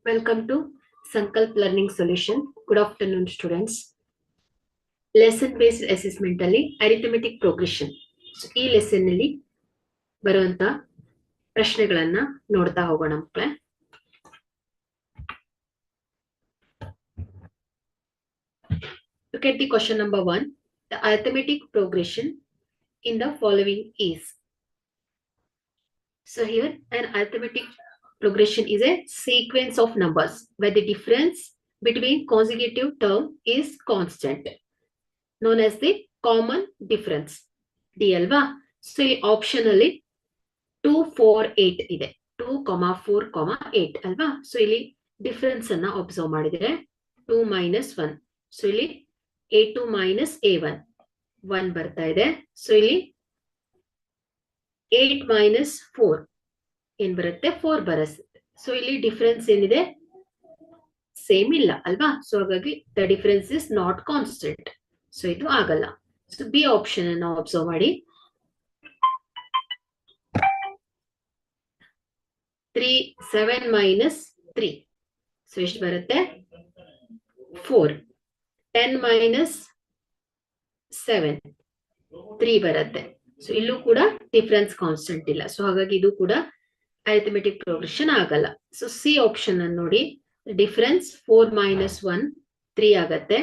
Welcome to Sankalp Learning Solution. Good afternoon, students. Lesson based assessment ಅಲ್ಲಿ arithmetic progression. ಈ lesson ಅಲ್ಲಿ ಬರುವಂತ ಪ್ರಶ್ನೆಗಳನ್ನ ನೋಡ್ತಾ ಹೋಗೋಣ ಮಕ್ಕಳೇ. Look at the question number 1. The arithmetic progression in the following is. So here an arithmetic progression is a sequence of numbers where the difference between consecutive term is constant, known as the common difference. D alva. So option ಅಲ್ಲಿ 2, 4, 8 ಇದೆ. 2, 4, 8 ಅಲ್ವಾ. So ಇಲ್ಲಿ difference ಅನ್ನ observe ಮಾಡಿದ್ರೆ 2 minus 1. So ಇಲ್ಲಿ A2 minus A1 1 ಬರ್ತಾ ಇದೆ. So ಇಲ್ಲಿ 8 minus 4 ಏನ್ ಬರುತ್ತೆ 4 ಬರುತ್ತೆ. ಸೊ ಇಲ್ಲಿ ಡಿಫರೆನ್ಸ್ ಏನಿದೆ ಸೇಮ್ ಇಲ್ಲ ಅಲ್ವಾ. ಸೊ ಹಾಗಾಗಿ the difference is not constant. So ಇದು ಆಗಲ್ಲ. ಸೊ ಬಿ ಆಪ್ಷನ್ ಅನ್ನು ಅಬ್ಸರ್ವ್ ಮಾಡಿ. 3, 7 minus 3. ಸೊ ಎಷ್ಟು ಬರುತ್ತೆ 4. 10 minus 7 3 ಬರುತ್ತೆ. ಸೊ ಇಲ್ಲೂ ಕೂಡ ಡಿಫರೆನ್ಸ್ ಕಾನ್ಸ್ಟೆಂಟ್ ಇಲ್ಲ. ಸೊ ಹಾಗಾಗಿ ಇದು ಕೂಡ ಅರಿಥಮೆಟಿಕ್ ಪ್ರೋಗ್ರೆಷನ್ ಆಗಲ್ಲ. ಸೊ ಸಿ ಆಪ್ಷನ್ ಅನ್ನು ನೋಡಿ. ಡಿಫರೆನ್ಸ್ 4 minus 1 3 ಆಗತ್ತೆ.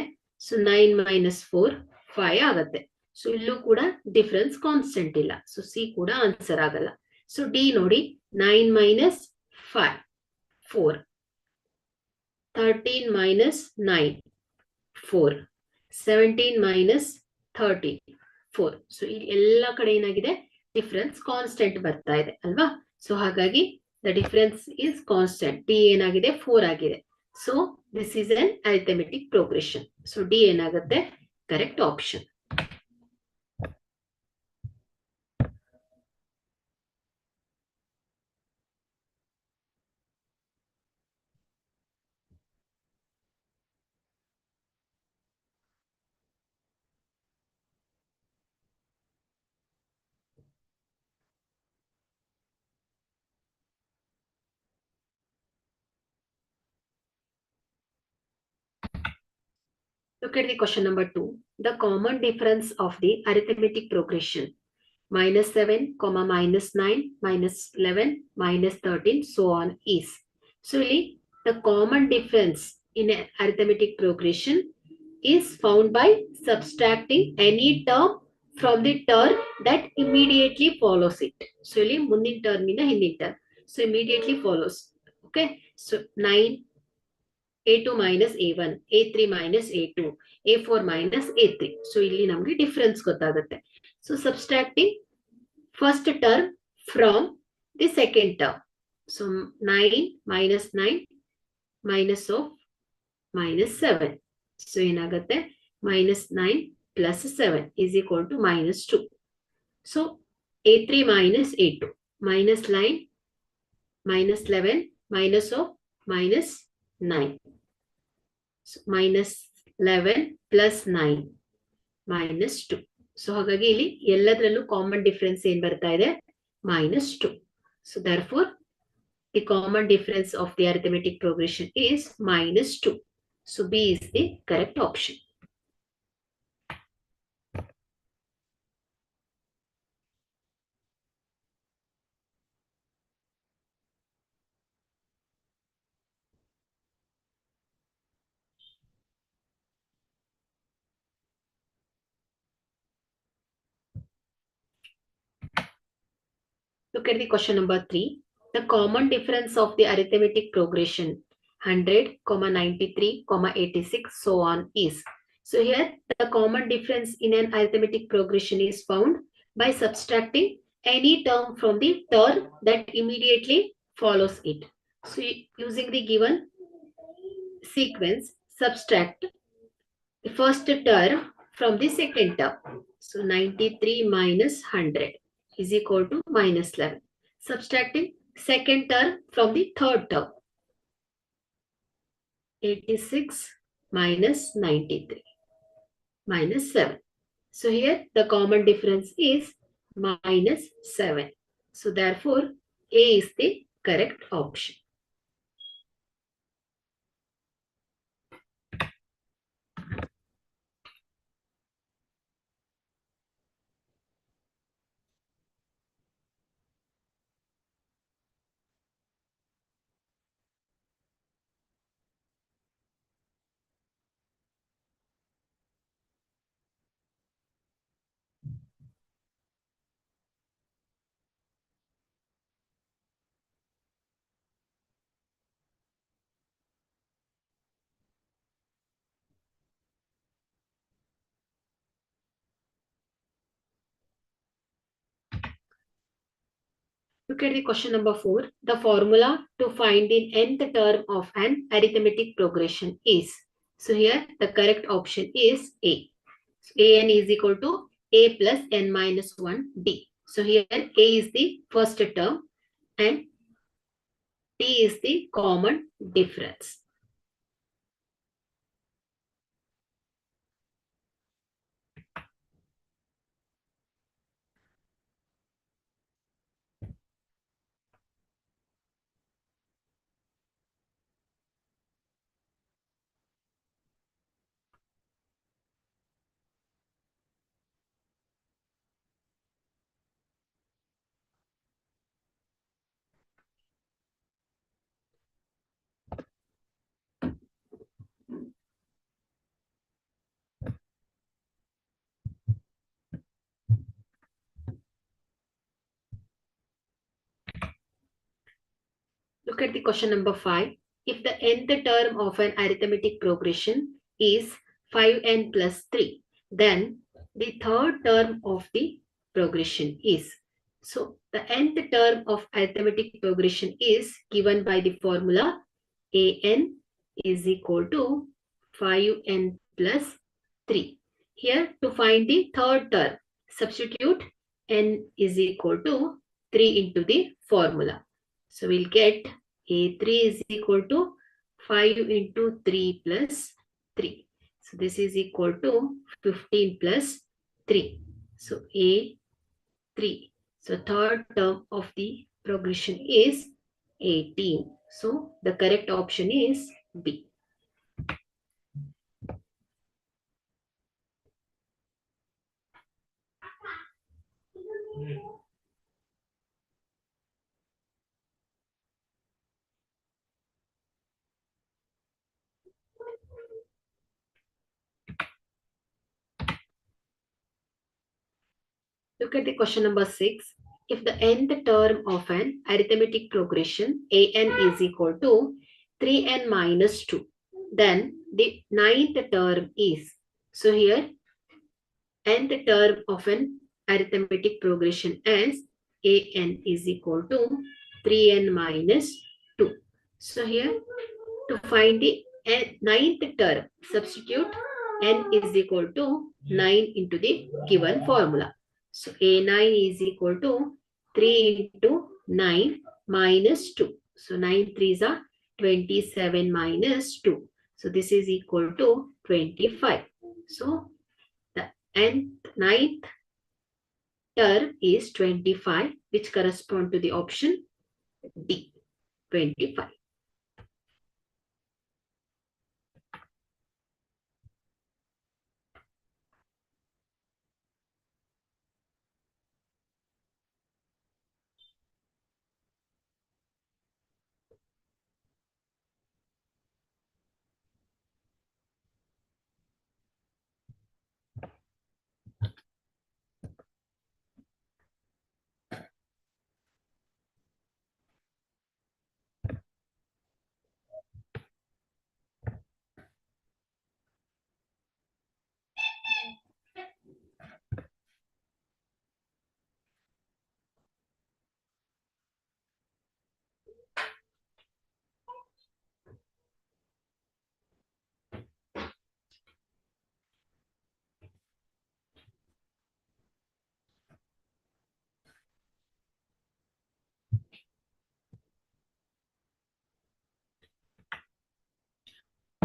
ಸೊ 9 minus 4 5 ಆಗತ್ತೆ. ಸೊ ಇಲ್ಲೂ ಕೂಡ ಡಿಫರೆನ್ಸ್ ಕಾನ್ಸ್ಟೆಂಟ್ ಇಲ್ಲ. ಸೊ ಸಿ ಕೂಡ ಆನ್ಸರ್ ಆಗಲ್ಲ. ಸೊ ಡಿ ನೋಡಿ. 9 minus 5 4. 13 minus 9 4. 17 minus 30 4. ಸೊ ಇಲ್ಲಿ ಎಲ್ಲ ಕಡೆ ಏನಾಗಿದೆ ಡಿಫರೆನ್ಸ್ ಕಾನ್ಸ್ಟೆಂಟ್ ಬರ್ತಾ ಇದೆ ಅಲ್ವಾ. ಸೊ ಹಾಗಾಗಿ the difference is constant. D ಏನಾಗಿದೆ 4 ಆಗಿದೆ. So this is an arithmetic progression. So D ಏನಾಗುತ್ತೆ correct option. Look at the question number 2. The common difference of the arithmetic progression minus 7, minus 9, minus 11, minus 13, so on is. So really, the common difference in an arithmetic progression is found by subtracting any term from the term that immediately follows it. So really, mundin term ina hindin term. So immediately follows. Okay. So 9. A2 minus A1, A3 minus A2, A4 minus A3. So ಇಲ್ಲಿ ನಮಗೆ difference ಗೊತ್ತಾಗುತ್ತೆ. So subtracting first term from the second term. So 9 minus 9 minus of minus 7. So ಏನಾಗುತ್ತೆ minus 9 plus 7 is equal to minus 2. So A3 minus A2 minus 9 minus 11 minus of minus 9. So minus 11 plus 9 minus 2. So ಹಾಗಾಗಿ ಇಲ್ಲಿ ಎಲ್ಲದರಲ್ಲೂ common difference ಏನ್ ಬರ್ತಾ ಇದೆ minus 2. So therefore the common difference of the arithmetic progression is minus 2. So B is the correct option. Look at the question number 3. The common difference of the arithmetic progression 100, 93, 86, so on is. So here the common difference in an arithmetic progression is found by subtracting any term from the term that immediately follows it. So using the given sequence, subtract the first term from the second term. So 93 minus 100 is equal to minus 11. Subtracting second term from the third term. 86 minus 93 minus 7. So here the common difference is minus 7. So therefore A is the correct option. Look at the question number 4. The formula to find the nth term of an arithmetic progression is. So here the correct option is A. So an is equal to a plus n minus 1 d. So here a is the first term and t is the common difference. Look at the question number 5. If the nth term of an arithmetic progression is 5n plus 3, then the third term of the progression is. So the nth term of arithmetic progression is given by the formula an is equal to 5n plus 3. Here to find the third term, substitute n is equal to 3 into the formula. So we'll get A3 is equal to 5 into 3 plus 3. So this is equal to 15 plus 3. So A3. So third term of the progression is 18. So the correct option is B. Look at the question number 6. If the nth term of an arithmetic progression an is equal to 3n minus 2, then the ninth term is. So here nth term of an arithmetic progression as an is equal to 3n minus 2. So here to find the ninth term, substitute n is equal to 9 into the given formula. So A9 is equal to 3 into 9 minus 2. So 9 3s are 27 minus 2. So this is equal to 25. So the ninth term is 25, which correspond to the option D, 25.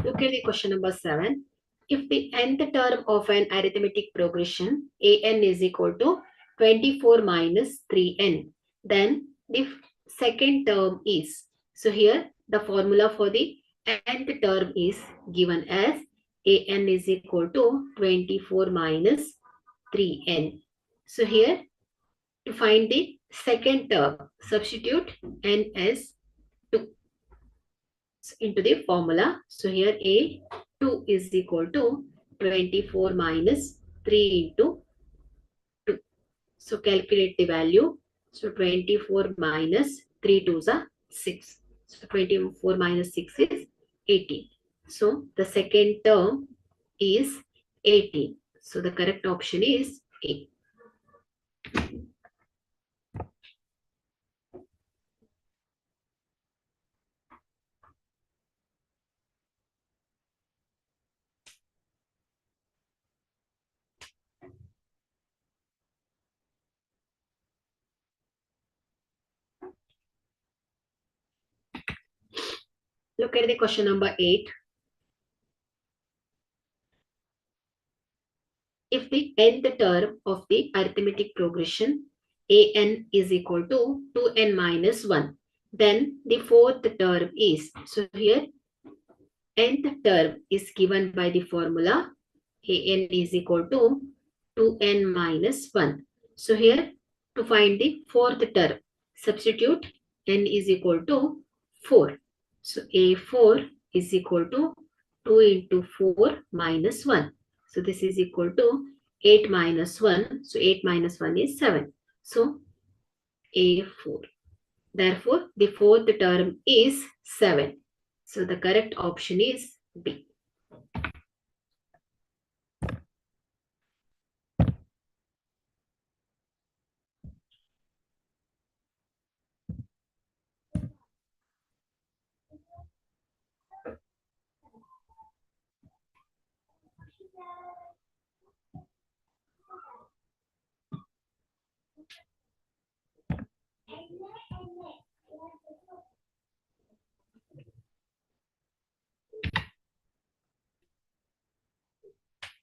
Look at the question number 7. If the nth term of an arithmetic progression an is equal to 24 minus 3n, then the second term is. So here the formula for the nth term is given as an is equal to 24 minus 3n. So here to find the second term, substitute n as 2 into the formula. So here A2 is equal to 24 minus 3 into 2. So calculate the value. So 24 minus 3 twos are 6. So 24 minus 6 is 18. So the second term is 18. So the correct option is A. Look at the question number 8. If the nth term of the arithmetic progression an is equal to 2n minus 1, then the fourth term is, so here nth term is given by the formula an is equal to 2n minus 1. So here to find the fourth term, substitute n is equal to 4. So a4 is equal to 2 into 4 minus 1. So this is equal to 8 minus 1. So 8 minus 1 is 7. So a4. Therefore, the fourth term is 7. So the correct option is B.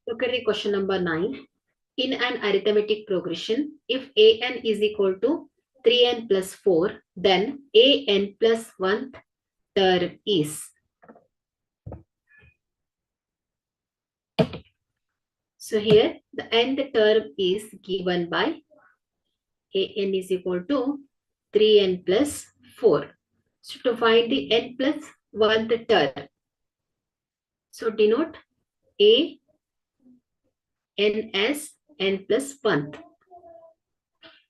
Look at the question number 9. In an arithmetic progression, if an is equal to 3n plus 4, then an plus 1th term is. So here the nth term is given by an is equal to 3n plus 4. So to find the n plus 1th term, so denote a n as n plus 1th.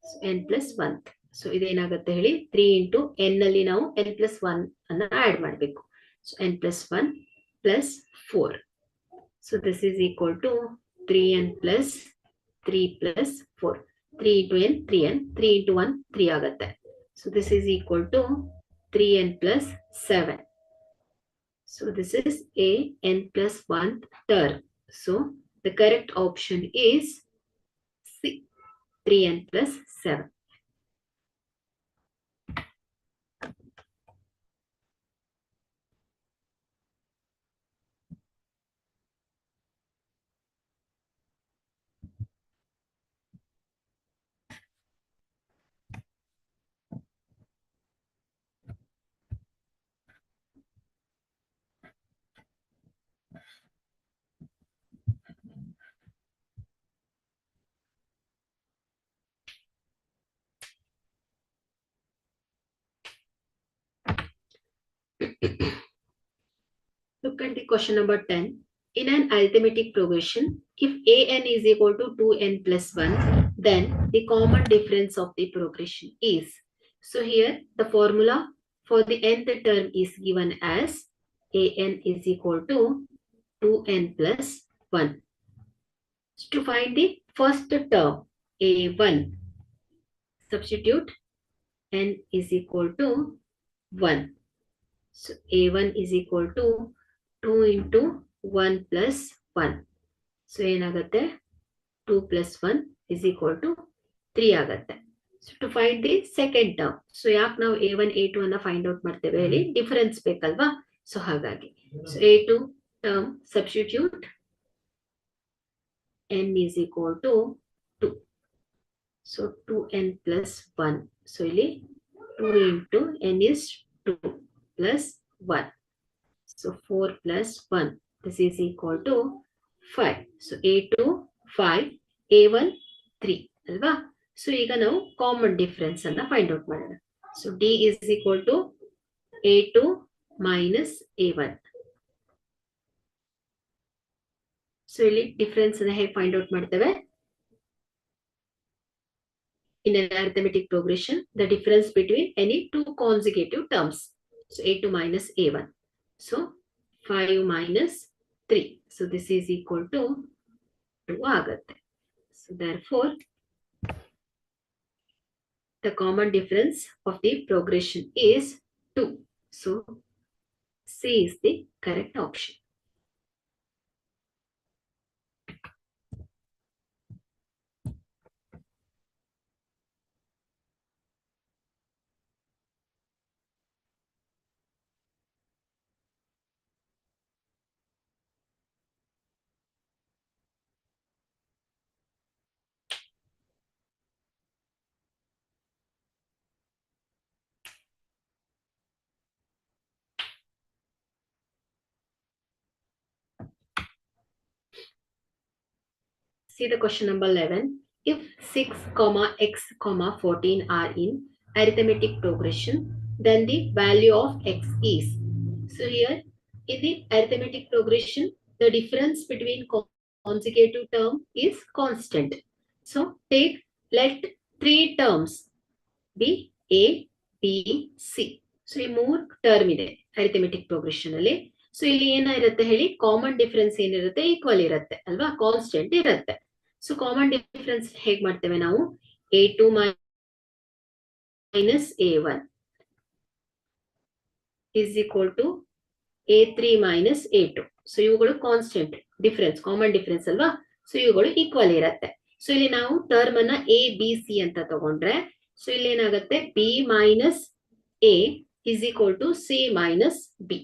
So n plus 1th. So ಇದೇನಾಗುತ್ತೆ ಹೇಳಿ 3 into n ಅಲ್ಲಿ ನಾವು n plus 1 ಅನ್ನ add ಮಾಡಬೇಕು. So n plus 1 plus 4. So this is equal to 3n plus 3 plus 4. 3 into n 3n, 3 into 1 3 ಆಗುತ್ತೆ. So this is equal to 3n plus 7. So this is a n plus 1th term. So the correct option is C, 3n plus 7. Look at the question number 10. In an arithmetic progression, if an is equal to 2n plus 1, then the common difference of the progression is. So here the formula for the nth term is given as an is equal to 2n plus 1. So to find the first term, a1, substitute n is equal to 1. So a1 is equal to 2 into 1 plus 1. So ಏನಾಗುತ್ತೆ 2 plus 1 is equal to 3 ಆಗುತ್ತೆ. So to find the second term. So ಯಾಕೆ ನಾವು a1 a2 ಅನ್ನ find out ಮಾಡ್ತೇವೆ ಹೇಳಿ difference ಬೇಕಲ್ವಾ. So ಹಾಗಾಗಿ so a2 term substitute n is equal to 2. So 2n plus 1. So ಇಲ್ಲಿ 2 into n is 2 plus 1. So 4 plus 1. This is equal to 5. So a2 5, a1 3 ಅಲ್ವಾ. So ಈಗ ನಾವು common difference ಅನ್ನ find out ಮಾಡೋಣ. So d is equal to a2 minus a1. So ಇಲ್ಲಿ difference ಅನ್ನ ಹೇಗೆ find out ಮಾಡ್ತೇವೆ? In an arithmetic progression, the difference between any two consecutive terms. So a2 minus a1. So 5 minus 3. So this is equal to 2 ಆಗುತ್ತೆ. So therefore, the common difference of the progression is 2. So C is the correct option. see the question number 11. If 6 comma x comma 14 are in arithmetic progression, then the value of x is. So here in the arithmetic progression, the difference between consecutive term is constant. So let three terms be a, b, c. So ಈ ಮೂರು term ಇದೆ arithmetic progression ಅಲ್ಲಿ. So ಇಲ್ಲಿ ಏನಿರುತ್ತೆ ಹೇಳಿ, common difference ಏನಿರುತ್ತೆ, equal ಇರುತ್ತೆ ಅಲ್ವಾ, ಕಾನ್ಸ್ಟೆಂಟ್ ಇರುತ್ತೆ. ಸೊ ಕಾಮನ್ ಡಿಫರೆನ್ಸ್ ಹೇಗ್ ಮಾಡ್ತೇವೆ ನಾವು, a2 minus a1 is equal to a3 minus a2. So ಇವುಗಳು ಕಾನ್ಸ್ಟೆಂಟ್ ಡಿಫರೆನ್ಸ್, ಕಾಮನ್ ಡಿಫರೆನ್ಸ್ ಅಲ್ವಾ. ಸೊ ಇವುಗಳು ಈಕ್ವಲ್ ಇರುತ್ತೆ. ಸೊ ಇಲ್ಲಿ ನಾವು ಟರ್ಮ್ ಅನ್ನ ಎ ಬಿ ಸಿ ಅಂತ ತಗೊಂಡ್ರೆ, ಸೊ ಇಲ್ಲಿ ಏನಾಗುತ್ತೆ, B minus A is equal to c minus b.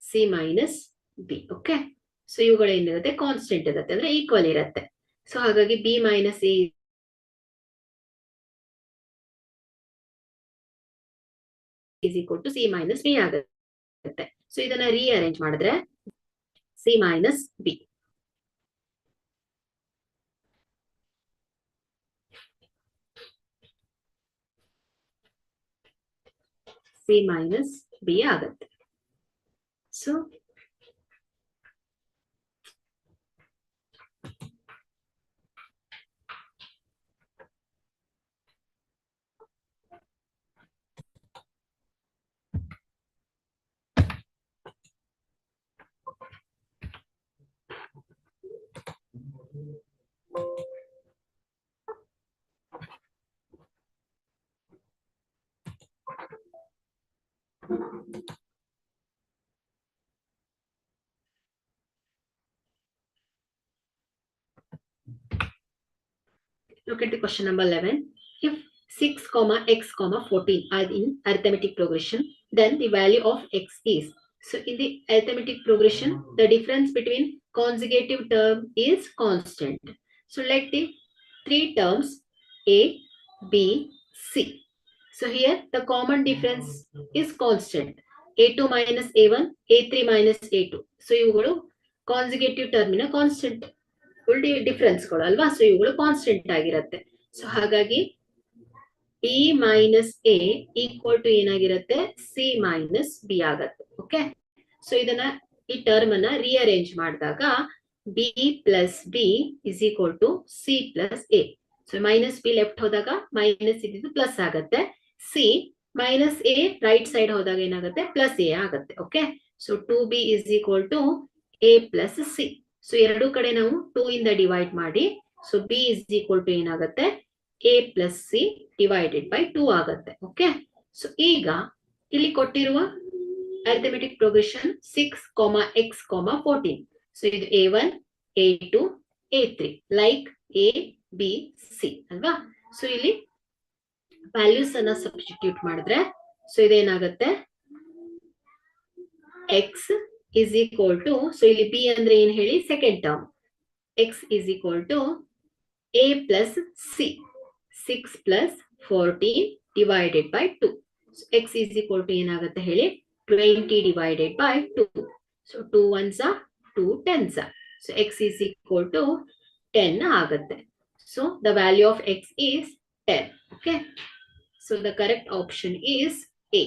c minus b. Okay. So ಇವುಗಳು ಏನಿರುತ್ತೆ, ಕಾನ್ಸ್ಟೆಂಟ್ ಇರುತ್ತೆ, ಅಂದ್ರೆ ಈಕ್ವಲ್ ಇರುತ್ತೆ. ಸೊ ಹಾಗಾಗಿ b minus a is equal to c minus b ಆಗುತ್ತೆ. ಸೊ ಇದನ್ನ ರೀಅರೇಂಜ್ ಮಾಡಿದ್ರೆ c minus b. c minus b ಆಗುತ್ತೆ. So look at the question number 11. If 6 comma x comma 14 are in arithmetic progression, then the value of x is. So in the arithmetic progression, the difference between consecutive term is constant. So let the three terms a, b, c. So here the common difference is constant. a2 minus a1, a3 minus a2. So ಇವುಗಳು consecutive term ನ constant ಡಿಫರೆನ್ಸ್ಗಳು ಅಲ್ವಾ. So ಇವುಗಳು constant ಆಗಿರುತ್ತೆ. So ಹಾಗಾಗಿ B minus A equal to ಏನಾಗಿರುತ್ತೆ, C minus B ಆಗತ್ತೆ. Okay. So ಇದನ್ನ ಈ ಟರ್ಮ್ ಅನ್ನ ರೀಅರೇಂಜ್ ಮಾಡಿದಾಗ B plus B is equal to C plus A. So minus B left ಹೋದಾಗ ಮೈನಸ್ ಇದ್ದು ಪ್ಲಸ್ ಆಗತ್ತೆ. C minus A right side ಹೋದಾಗ ಏನಾಗುತ್ತೆ, ಪ್ಲಸ್ ಎ ಆಗತ್ತೆ. Okay. So 2b is equal to A plus C. So ಎರಡು ಕಡೆ ನಾವು 2 ಇಂದ ಡಿವೈಡ್ ಮಾಡಿ, so B is equal to ಏನಾಗುತ್ತೆ, A plus C divided by 2 ಆಗುತ್ತೆ. ಓಕೆ. ಸೊ ಈಗ ಇಲ್ಲಿ ಕೊಟ್ಟಿರುವ ಅರಿಥಮೆಟಿಕ್ ಪ್ರೋಗ್ರೆಷನ್ 6 x 14. ಸೊ ಇದು a1 a2 a3 like A B C ಅಲ್ವಾ. ಸೊ ಇಲ್ಲಿ ವ್ಯಾಲ್ಯೂಸ್ ಅನ್ನ ಸಬ್ಸ್ಟಿಟ್ಯೂಟ್ ಮಾಡಿದ್ರೆ, so ಇದೇನಾಗುತ್ತೆ, x is equal to, so ಇಲ್ಲಿ b ಅಂದ್ರೆ ಏನ್ ಹೇಳಿ, second term, x is equal to a plus c, 6 plus 14 divided by 2. So x is equal to ಏನಾಗುತ್ತೆ ಹೇಳಿ, 20 divided by 2. So 2 ones are 2 tens are. So x is equal to 10 ಆಗುತ್ತೆ. So the value of x is 10. Okay. So the correct option is A.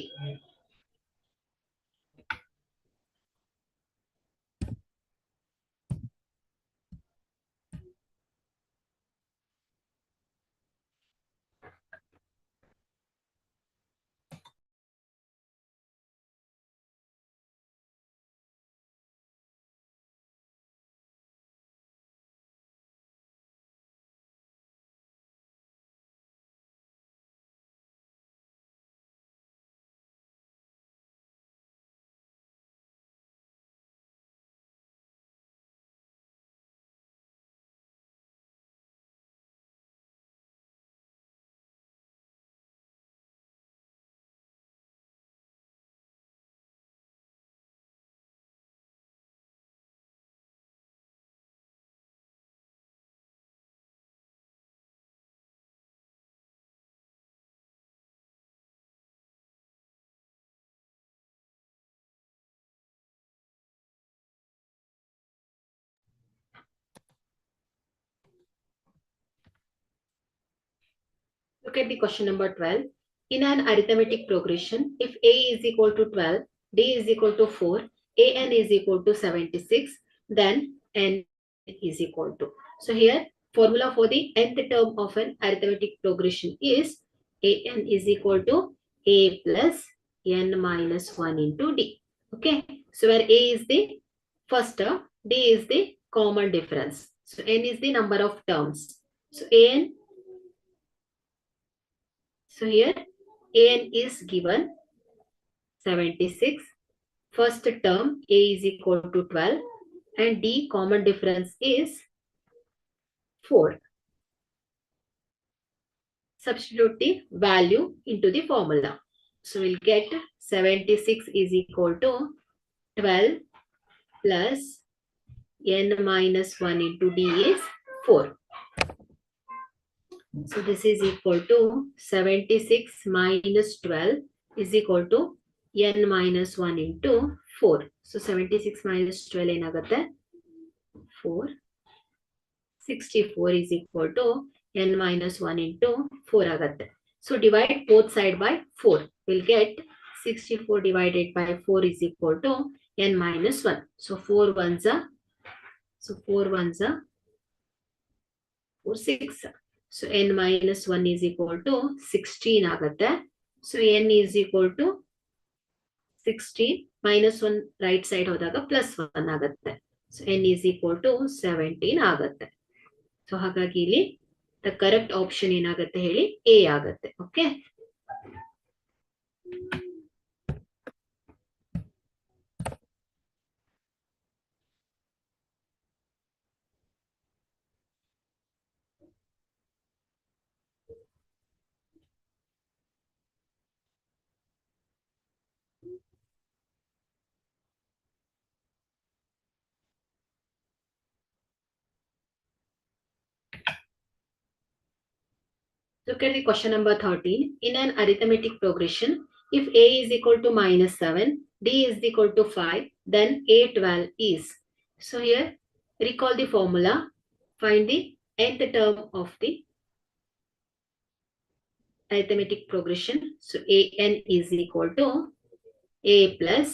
Look at the question number 12. In an arithmetic progression, if A is equal to 12, D is equal to 4, AN is equal to 76, then N is equal to. So here, formula for the nth term of an arithmetic progression is AN is equal to A plus N minus 1 into D. Okay. So where A is the first term, D is the common difference. So N is the number of terms. So AN, so here AN is given 76. First term A is equal to 12 and D common difference is 4. Substitute the value into the formula. So we'll get 76 is equal to 12 plus N minus 1 into D is 4. So this is equal to 76 minus 12 is equal to N minus 1 into 4. So 76 minus 12 ಏನಾಗುತ್ತೆ 4. 64 is equal to N minus 1 into 4 ಆಗುತ್ತೆ. So divide both side by 4. We'll get 64 divided by 4 is equal to N minus 1. So 4 ones are, 4 6. So N minus 1 is equal to 16 ಆಗುತ್ತೆ. So N is equal to 16 minus 1 right side ಹೋದಾಗ plus 1 ಆಗುತ್ತೆ. So N is equal to 17 ಆಗುತ್ತೆ. So ಹಾಗಾಗಿ ಇಲ್ಲಿ the correct option ಏನಾಗುತ್ತೆ ಹೇಳಿ A ಆಗುತ್ತೆ. Okay. Look at the question number 13. In an arithmetic progression, if A is equal to minus 7, D is equal to 5, then A12 is. So here, recall the formula. Find the nth term of the arithmetic progression. So AN is equal to A plus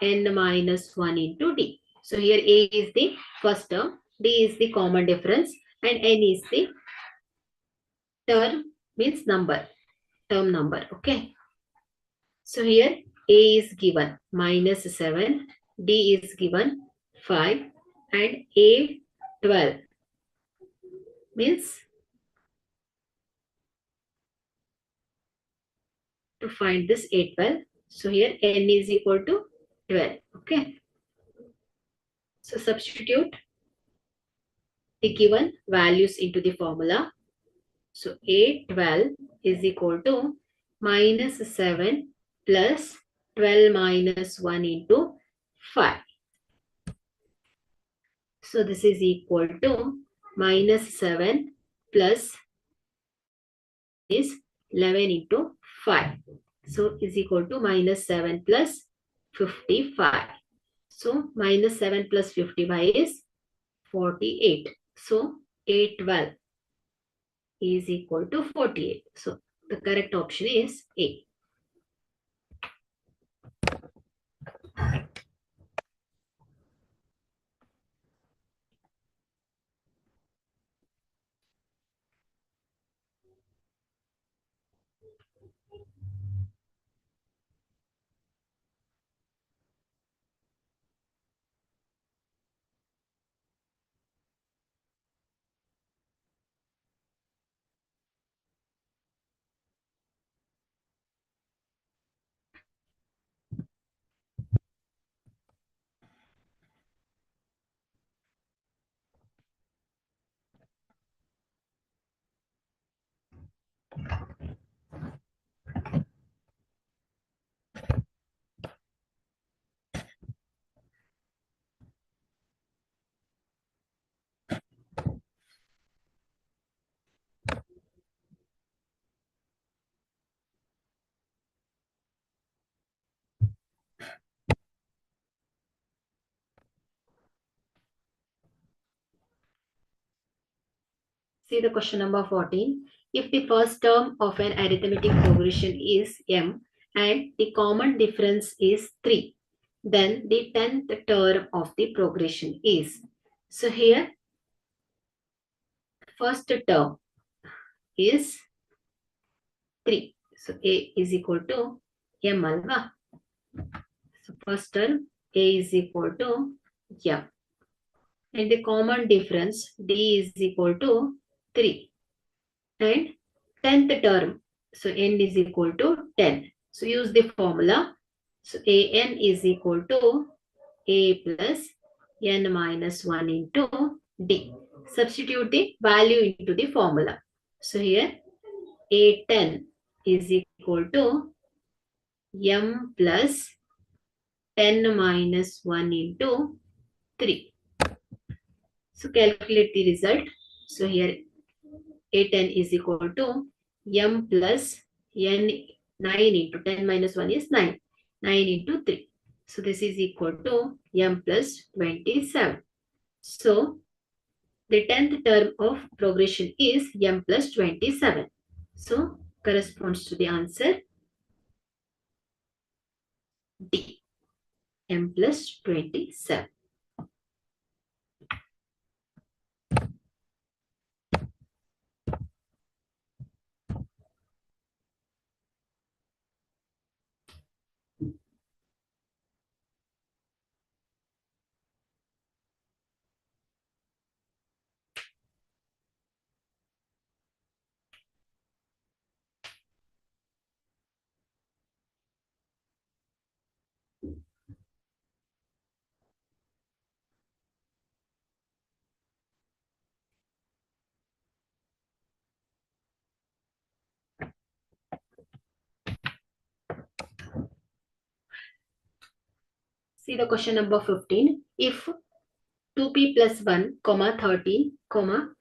N minus 1 into D. So here A is the first term, D is the common difference, and N is the term means number, term number. Okay. So here A is given minus 7, D is given 5, and A12 means to find this A12. So here N is equal to 12. Okay. So substitute the given values into the formula. So A12 is equal to minus 7 plus 12 minus 1 into 5. So this is equal to minus 7 plus is 11 into 5. So is equal to minus 7 plus 55. So minus 7 plus 55 is 48. So A12 is equal to 48. So the correct option is A. See the question number 14. if the first term of an arithmetic progression is m and the common difference is 3, then the 10th term of the progression is. So here, first term is 3. So a is equal to m alva. So first term a is equal to m. And the common difference d is equal to 3. And 10th term, so n is equal to 10. So use the formula. So an is equal to a plus n minus 1 into d. Substitute the value into the formula. So here a10 is equal to m plus 10 minus 1 into 3. So calculate the result. So here a10 is equal to m plus n 9 into 10 minus 1 is 9. 9 into 3. So this is equal to m plus 27. So the 10th term of progression is m plus 27. So corresponds to the answer D, m plus 27. See the question number 15. If 2p plus 1, 13,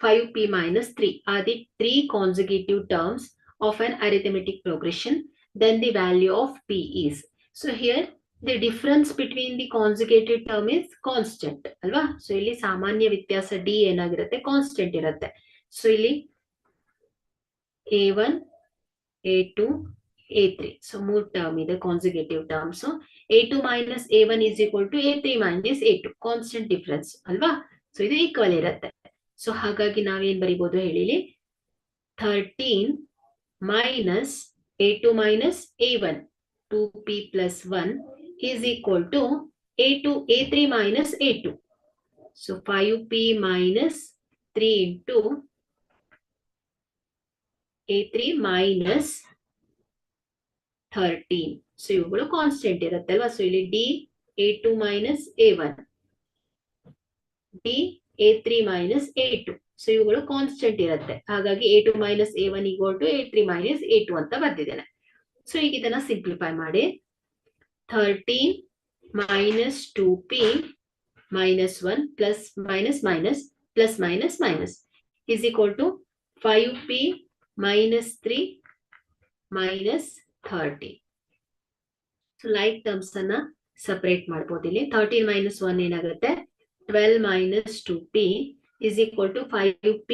5p minus 3 are the three consecutive terms of an arithmetic progression, then the value of p is. So here the difference between the consecutive term is constant. Alva? So ಇಲ್ಲಿ ಸಾಮಾನ್ಯ ವ್ಯತ್ಯಾಸ d ಏನಾಗಿರುತ್ತೆ constant ಇರುತ್ತೆ. So ಇಲ್ಲಿ a1, a2, a3. So ಮೂರು term ಇದೆ consecutive term. So a2 minus a1 is equal to a3 minus a2. Constant difference ಅಲ್ವಾ? So ಇದು ಈಕ್ವಲ್ ಇರುತ್ತೆ. ಸೊ ಹಾಗಾಗಿ ನಾವೇನ್ ಬರಿಬಹುದು ಹೇಳಿಲಿ 13 minus a2 minus a1 2p plus 1 is equal to a3 minus a2. So 5p minus 3 into a3 minus 13. So ಇವುಗಳು constant ಇರುತ್ತೆ ಅಲ್ವಾ? So ಇಲ್ಲಿ D a2 minus a1 D a3 minus a2. So ಇವುಗಳು constant ಇರುತ್ತೆ. ಹಾಗಾಗಿ a2 minus a1 equal to a3 minus a2 ಅಂತ ಬರ್ದಿದ್ದೇನೆ. So ಈಗ ಇದನ್ನ ಸಿಂಪ್ಲಿಫೈ ಮಾಡಿ 13 minus 2p minus 1 plus minus minus plus minus minus is equal to 5p minus 3 minus 30. So like terms ಅನ್ನ separate ಮಾಡಬಹುದು ಇಲ್ಲಿ 13 minus 1 ಏನಾಗುತ್ತೆ 12 minus 2p is equal to 5p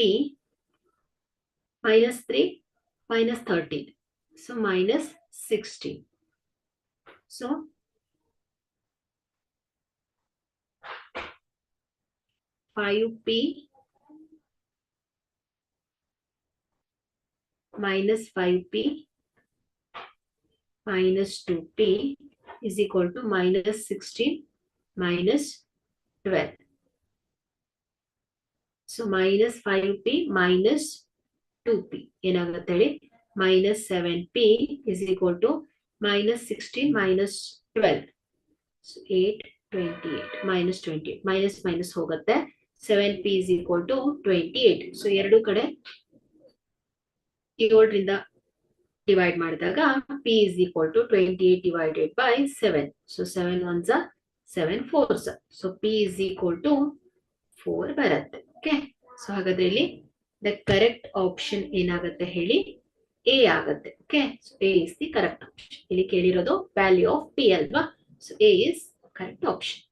minus 3 minus 13. So minus 16. So 5p minus 5p minus 2p is equal to minus 16 minus 12. So minus 5p minus 2p ಏನಾಗುತ್ತೆ ಹೇಳಿ minus 7p is equal to minus 16 minus 12. So 8 28 minus 28 minus minus ಹೋಗುತ್ತೆ 7p is equal to 28. So ಎರಡು ಕಡೆ 7 ರಿಂದ divide ಮಾಡಿದಾಗ p is equal to 28 divided by 7. So 7 ones are 7 fours. So p is equal to 4 ಬರುತ್ತೆ. Okay. So ಹಾಗಾದ್ರೆ ಇಲ್ಲಿ the correct option ಏನಾಗುತ್ತೆ ಹೇಳಿ ಎ ಆಗುತ್ತೆ. Okay. So A is the correct option. ಇಲ್ಲಿ ಕೇಳಿರೋದು ವ್ಯಾಲ್ಯೂ ಆಫ್ ಪಿ ಅಲ್ವಾ? So A is correct option.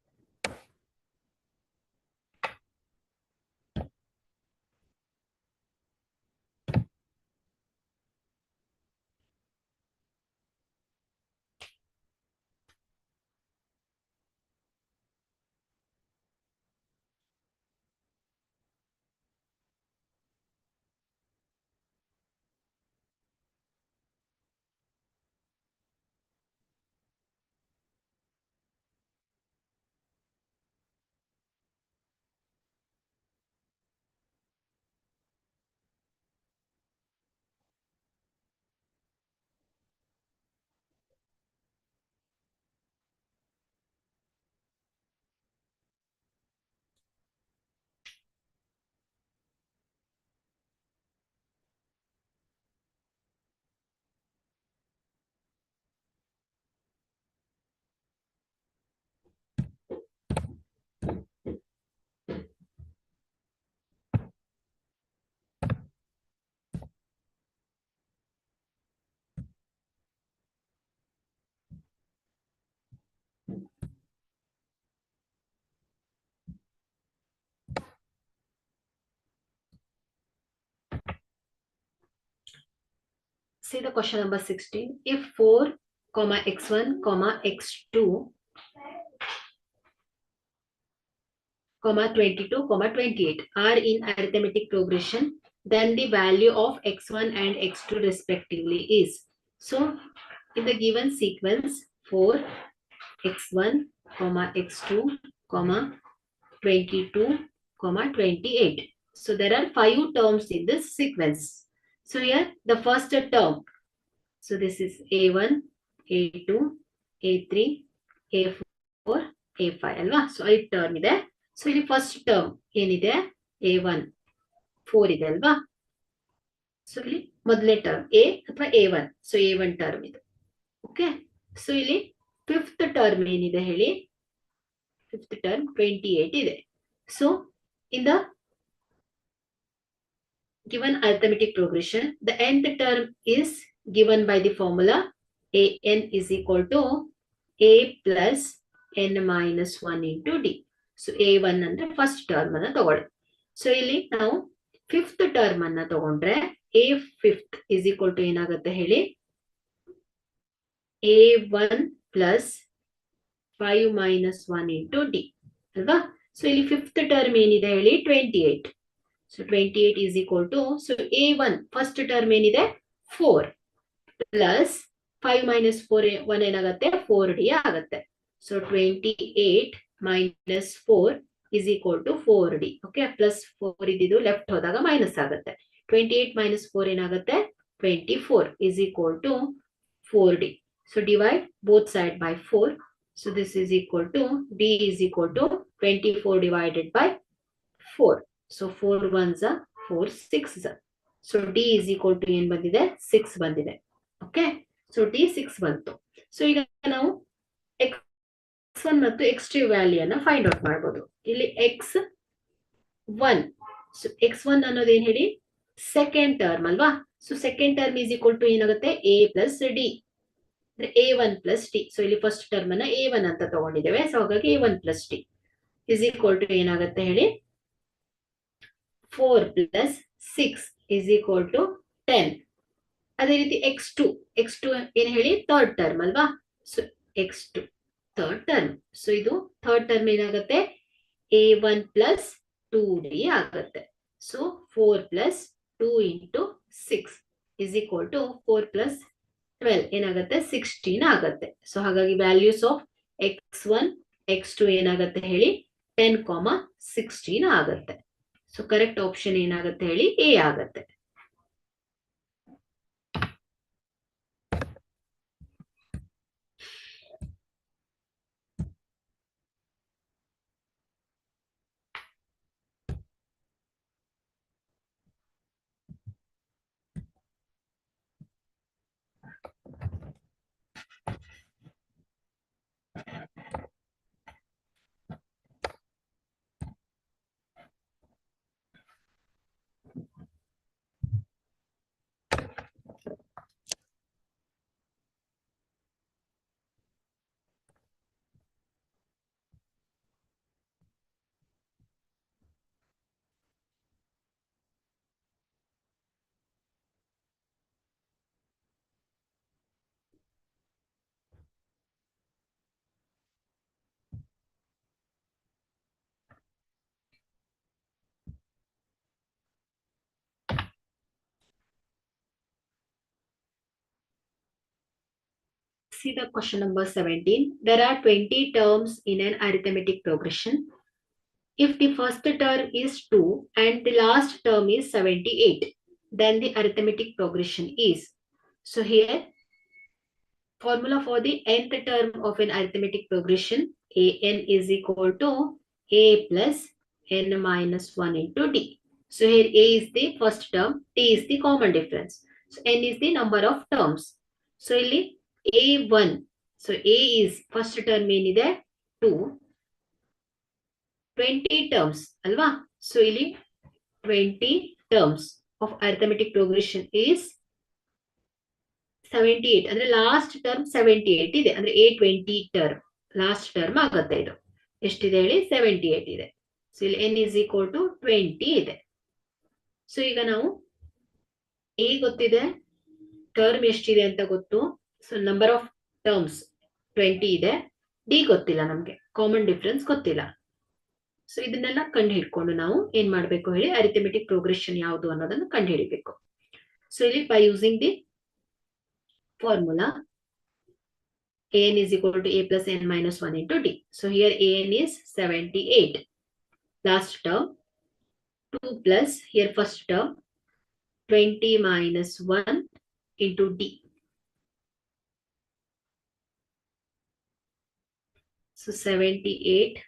See the question number 16. If 4 comma x1 comma x2 comma 22 comma 28 are in arithmetic progression, then the value of x1 and x2 respectively is. So in the given sequence 4 x1 comma x2 comma 22 comma 28. So there are 5 terms in this sequence. So here the first term, so this is a1 a2 a3 a4 a5 ಅಲ್ವಾ. So 5 term ಇದೆ. So ಇಲ್ಲಿ first term ಏನಿದೆ a1 4 ಇದೆ ಅಲ್ವಾ. So ಇಲ್ಲಿ ಮೊದಲನೇ term a ಅಥವಾ a1. So a1 term ಇದು. ಓಕೆ. ಸೊ ಇಲ್ಲಿ ಫಿಫ್ತ್ ಟರ್ಮ್ ಏನಿದೆ ಹೇಳಿ, ಫಿಫ್ತ್ ಟರ್ಮ್ 28 ಇದೆ. So in the given arithmetic progression, the nth term is given by the formula an is equal to a plus n minus 1 into d. So a1 ಅಂದ್ರೆ first term ಅನ್ನ ತಗೊಳ್ಳಿ. So ಇಲ್ಲಿ ನಾವು fifth term ಅನ್ನ ತಗೊಂಡ್ರೆ a fifth is equal to ಏನಾಗುತ್ತೆ ಹೇಳಿ, a1 plus 5 minus 1 into d ಅಲ್ವಾ. ಸೊ ಇಲ್ಲಿ ಫಿಫ್ತ್ ಟರ್ಮ್ ಏನಿದೆ ಹೇಳಿ 28. So 28 is equal to, so a1 first term ಏನಿದೆ 4 plus 5 minus 4 1 ಏನಾಗುತ್ತೆ 4d ಆಗುತ್ತೆ. So 28 minus 4 is equal to 4d. Okay, plus 4 ಇದ್ದಿದ್ದು ಲೆಫ್ಟ್ ಹೋದಾಗ ಮೈನಸ್ ಆಗುತ್ತೆ. 28 minus 4 ಏನಾಗುತ್ತೆ 24 is equal to 4d. So divide both side by 4. So this is equal to d is equal to 24 divided by 4. So 4 ones are 4 6s. So d is equal to ಏನು ಬಂದಿದೆ 6 ಬಂದಿದೆ. Okay. So d 6 ಬಂತು. So ಈಗ ನಾವು x1 ಮತ್ತು x2 value ಅನ್ನ find out ಮಾಡಬಹುದು. ಇಲ್ಲಿ x1, ಸೊ x1 ಅನ್ನೋದು ಏನ್ ಹೇಳಿ ಸೆಕೆಂಡ್ ಟರ್ಮ್ ಅಲ್ವಾ. So second term is equal to ಏನಾಗುತ್ತೆ a ಪ್ಲಸ್ ಡಿ, ಅಂದ್ರೆ a1 ಪ್ಲಸ್ ಡಿ. ಸೊ ಇಲ್ಲಿ ಫಸ್ಟ್ ಟರ್ಮ್ ಅನ್ನ a1 ಅಂತ ತಗೊಂಡಿದ್ದೇವೆ. ಸೊ ಹಾಗಾಗಿ a1 plus D is equal to ಏನಾಗುತ್ತೆ ಹೇಳಿ 4 plus 6 is equal to 10. ಅದೇ ರೀತಿ x2 ಏನು ಹೇಳಿ ಥರ್ಡ್ ಟರ್ಮ್ ಅಲ್ವಾ. So x2 third term. So ಇದು ಥರ್ಡ್ ಟರ್ಮ್ ಏನಾಗುತ್ತೆ a1 plus 2d ಆಗುತ್ತೆ. So 4 plus 2 into 6 is equal to 4 plus 12 ಏನಾಗುತ್ತೆ 16 ಆಗುತ್ತೆ. ಸೊ ಹಾಗಾಗಿ ವ್ಯಾಲ್ಯೂಸ್ ಆಫ್ x1 x2 ಏನಾಗುತ್ತೆ ಹೇಳಿ 10, 16 ಆಗುತ್ತೆ. ಸೊ ಕರೆಕ್ಟ್ ಆಪ್ಷನ್ ಏನಾಗುತ್ತೆ ಹೇಳಿ ಎ ಆಗುತ್ತೆ. See the question number 17. There are 20 terms in an arithmetic progression. If the first term is 2 and the last term is 78, then the arithmetic progression is. So here, formula for the nth term of an arithmetic progression, an is equal to a plus n minus 1 into d. So here a is the first term, t is the common difference. So n is the number of terms. So ಇಲ್ಲಿ a1, so a is first term ಏನಿದೆ 2, 20 terms ಅಲ್ವಾ. So ಇಲ್ಲಿ 20 terms of arithmetic progression is 78. ಅಂದ್ರೆ last term 78 ಇದೆ, ಅಂದ್ರೆ a20 term last term ಆಗುತ್ತೆ. ಇದು ಎಷ್ಟಿದೆ ಹೇಳಿ 78 ಇದೆ. ಸೊ ಇಲ್ಲಿ n is equal to 20 ಇದೆ. ಸೊ ಈಗ ನಾವು a ಗೊತ್ತಿದೆ, ಟರ್ಮ್ ಎಷ್ಟಿದೆ ಅಂತ ಗೊತ್ತು. ಸೊ ನಂಬರ್ ಆಫ್ ಟರ್ಮ್ಸ್ 20 ಇದೆ. ಡಿ ಗೊತ್ತಿಲ್ಲ ನಮ್ಗೆ, ಕಾಮನ್ ಡಿಫರೆನ್ಸ್ ಗೊತ್ತಿಲ್ಲ. ಸೊ ಇದನ್ನೆಲ್ಲ ಕಂಡು ಹಿಡ್ಕೊಂಡು ನಾವು ಏನ್ ಮಾಡ್ಬೇಕು ಹೇಳಿ, ಅರಿಥಮೆಟಿಕ್ ಪ್ರೋಗ್ರೆಷನ್ ಯಾವುದು ಅನ್ನೋದನ್ನು ಕಂಡು ಹಿಡಿಬೇಕು. ಸೊ ಇಲ್ಲಿ by using the formula an is equal to a plus n minus 1 into d. So here an is 78. Last term 2 plus here first term 20 minus 1 into d. So 78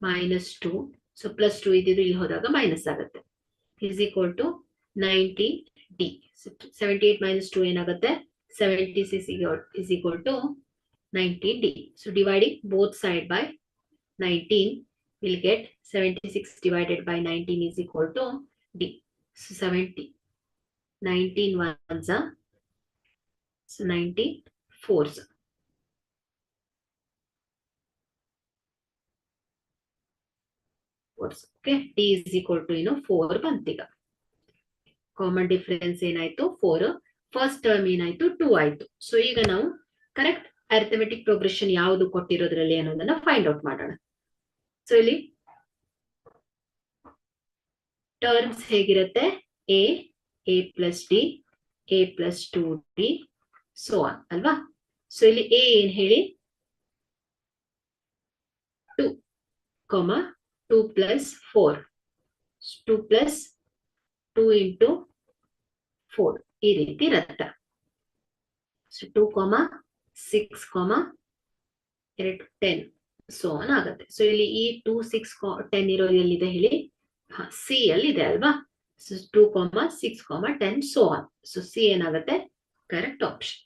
minus 2. So plus 2 ididu illi hodaga minus agutte. Is equal to 90d. So 78 minus 2 ಏನಾಗುತ್ತೆ 76 is equal to 90d. So dividing both side by 19, we'll get 76 divided by 19 is equal to d. So 70, 19 ones are, so 94s. Okay, d is equal to 4 ಬಂತೀಗ. Common difference ಏನಾಯ್ತು 4, first term ಏನಾಯ್ತು 2 ಆಯ್ತು. So ಈಗ ನಾವು correct arithmetic progression ಯಾವುದು ಕೊಟ್ಟಿರೋದ್ರಲ್ಲಿ ಅನ್ನೋದನ್ನ find out ಮಾಡೋಣ. So ಇಲ್ಲಿ ಟರ್ಮ್ಸ್ ಹೇಗಿರುತ್ತೆ, a plus D, a plus 2d, so on ಅಲ್ವಾ. ಸೊ ಇಲ್ಲಿ a ಏನ್ ಹೇಳಿ 2, 2 ಪ್ಲಸ್ 4, 2 ಪ್ಲಸ್ 2 ಇಂಟು 4 ಈ ರೀತಿ ಇರುತ್ತೆ. ಸೊ 2, 6, 2, 10 ಸೋ ಆನ್ ಆಗುತ್ತೆ. ಸೊ ಇಲ್ಲಿ ಈ 2, 6, 10 ಇರೋದು ಎಲ್ಲಿದೆ ಹೇಳಿ, ಸಿ ಅಲ್ಲಿ ಇದೆ ಅಲ್ವಾ. So 2, 6, 10 so on. So C ಏನಾಗುತ್ತೆ correct option.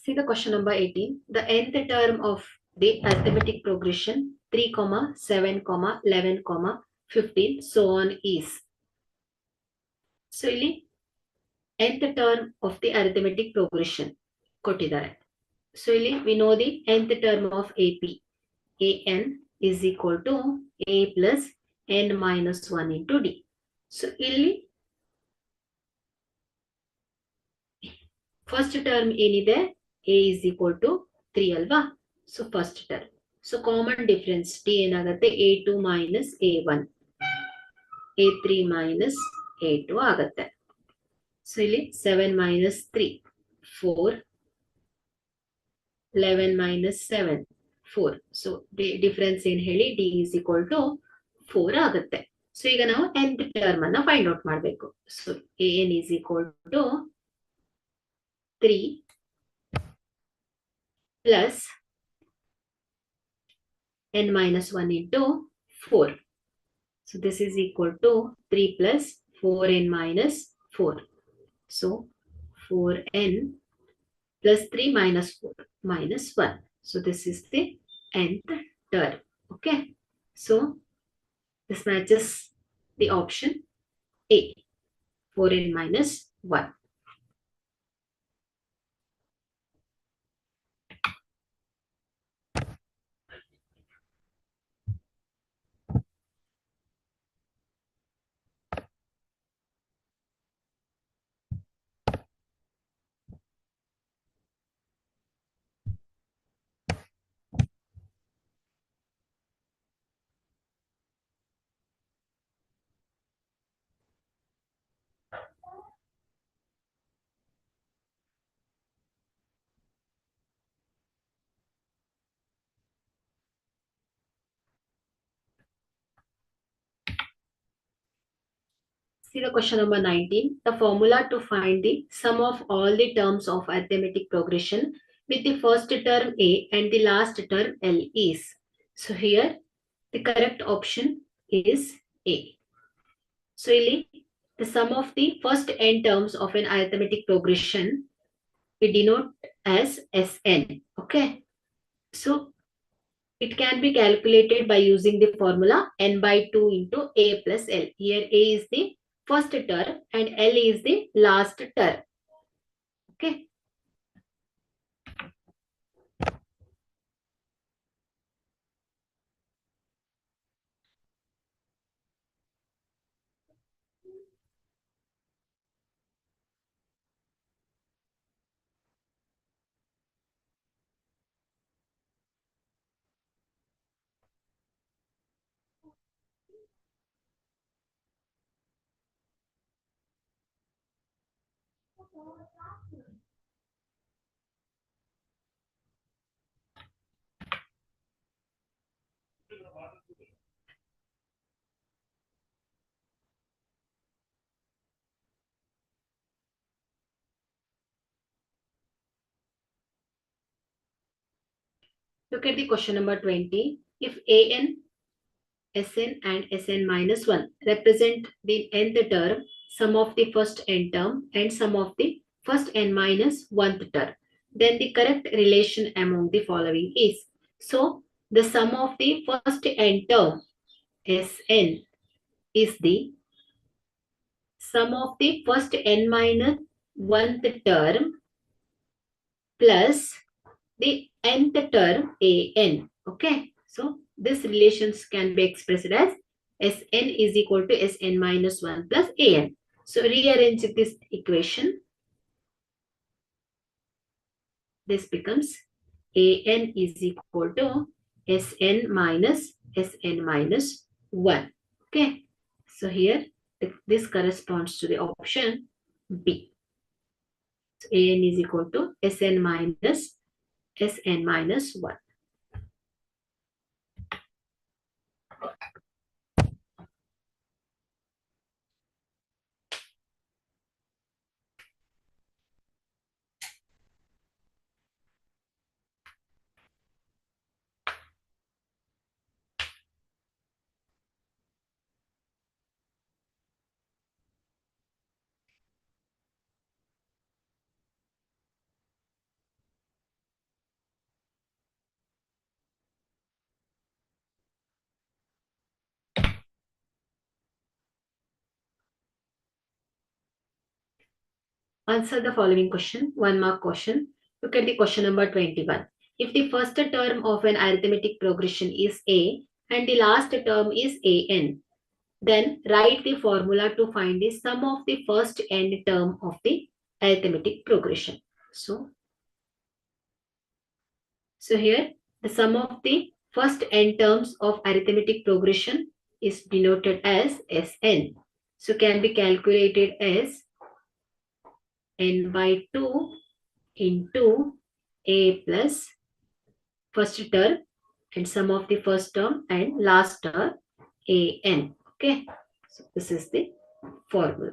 See the question number 18. The nth term of the arithmetic progression 3, 7, 11, 15 so on is. So ಇಲ್ಲಿ nth term of the arithmetic progression ಕೊಟ್ಟಿದ್ದಾರೆ. So ಇಲ್ಲಿ we know the nth term of AP. an is equal to a plus n minus 1 into d. So ಇಲ್ಲಿ first term ಏನಿದೆ a is equal to 3 ಅಲ್ವಾ. So first term. So common difference t ಏನಾಗುತ್ತೆ a2 minus a1, a3 minus a2 ಆಗುತ್ತೆ. So ಇಲ್ಲಿ 7 minus 3, 4, 11 minus 7, 4. So difference ಏನ್ ಹೇಳಿ d is equal to 4 ಆಗುತ್ತೆ. So ಈಗ ನಾವು nth ಟರ್ಮ್ ಅನ್ನ ಫೈಂಡ್ ಔಟ್ ಮಾಡಬೇಕು. So an is equal to 3 plus n minus 1 into 4. So this is equal to 3 plus 4n minus 4. So 4n plus 3 minus 4 minus 1. So this is the nth term. Okay. So this matches the option A, 4n minus 1. See the question number 19. The formula to find the sum of all the terms of arithmetic progression with the first term A and the last term L is. So here the correct option is A. So ಇಲ್ಲಿ the sum of the first n terms of an arithmetic progression we denote as Sn. Okay. So it can be calculated by using the formula n by 2 into A plus L. Here A is the first term and L is the last term. Okay. Look at the question number 20. If An, Sn and Sn minus 1 represent the nth term, sum of the first n term and sum of the first n minus 1th term, then the correct relation among the following is. So the sum of the first n term Sn is the sum of the first n minus 1th term plus the nth term an. Okay, so this relations can be expressed as Sn is equal to Sn minus 1 plus an. So rearrange this equation. This becomes an is equal to Sn minus 1. Okay, so here this corresponds to the option B. So an is equal to Sn minus 1. Answer the following question, 1 mark question. Look at the question number 21. If the first term of an arithmetic progression is A and the last term is An, then write the formula to find the sum of the first n term of the arithmetic progression. So here the sum of the first n terms of arithmetic progression is denoted as Sn. So can be calculated as n by 2 into A plus first term and sum of the first term and last term An. Okay, so this is the formula.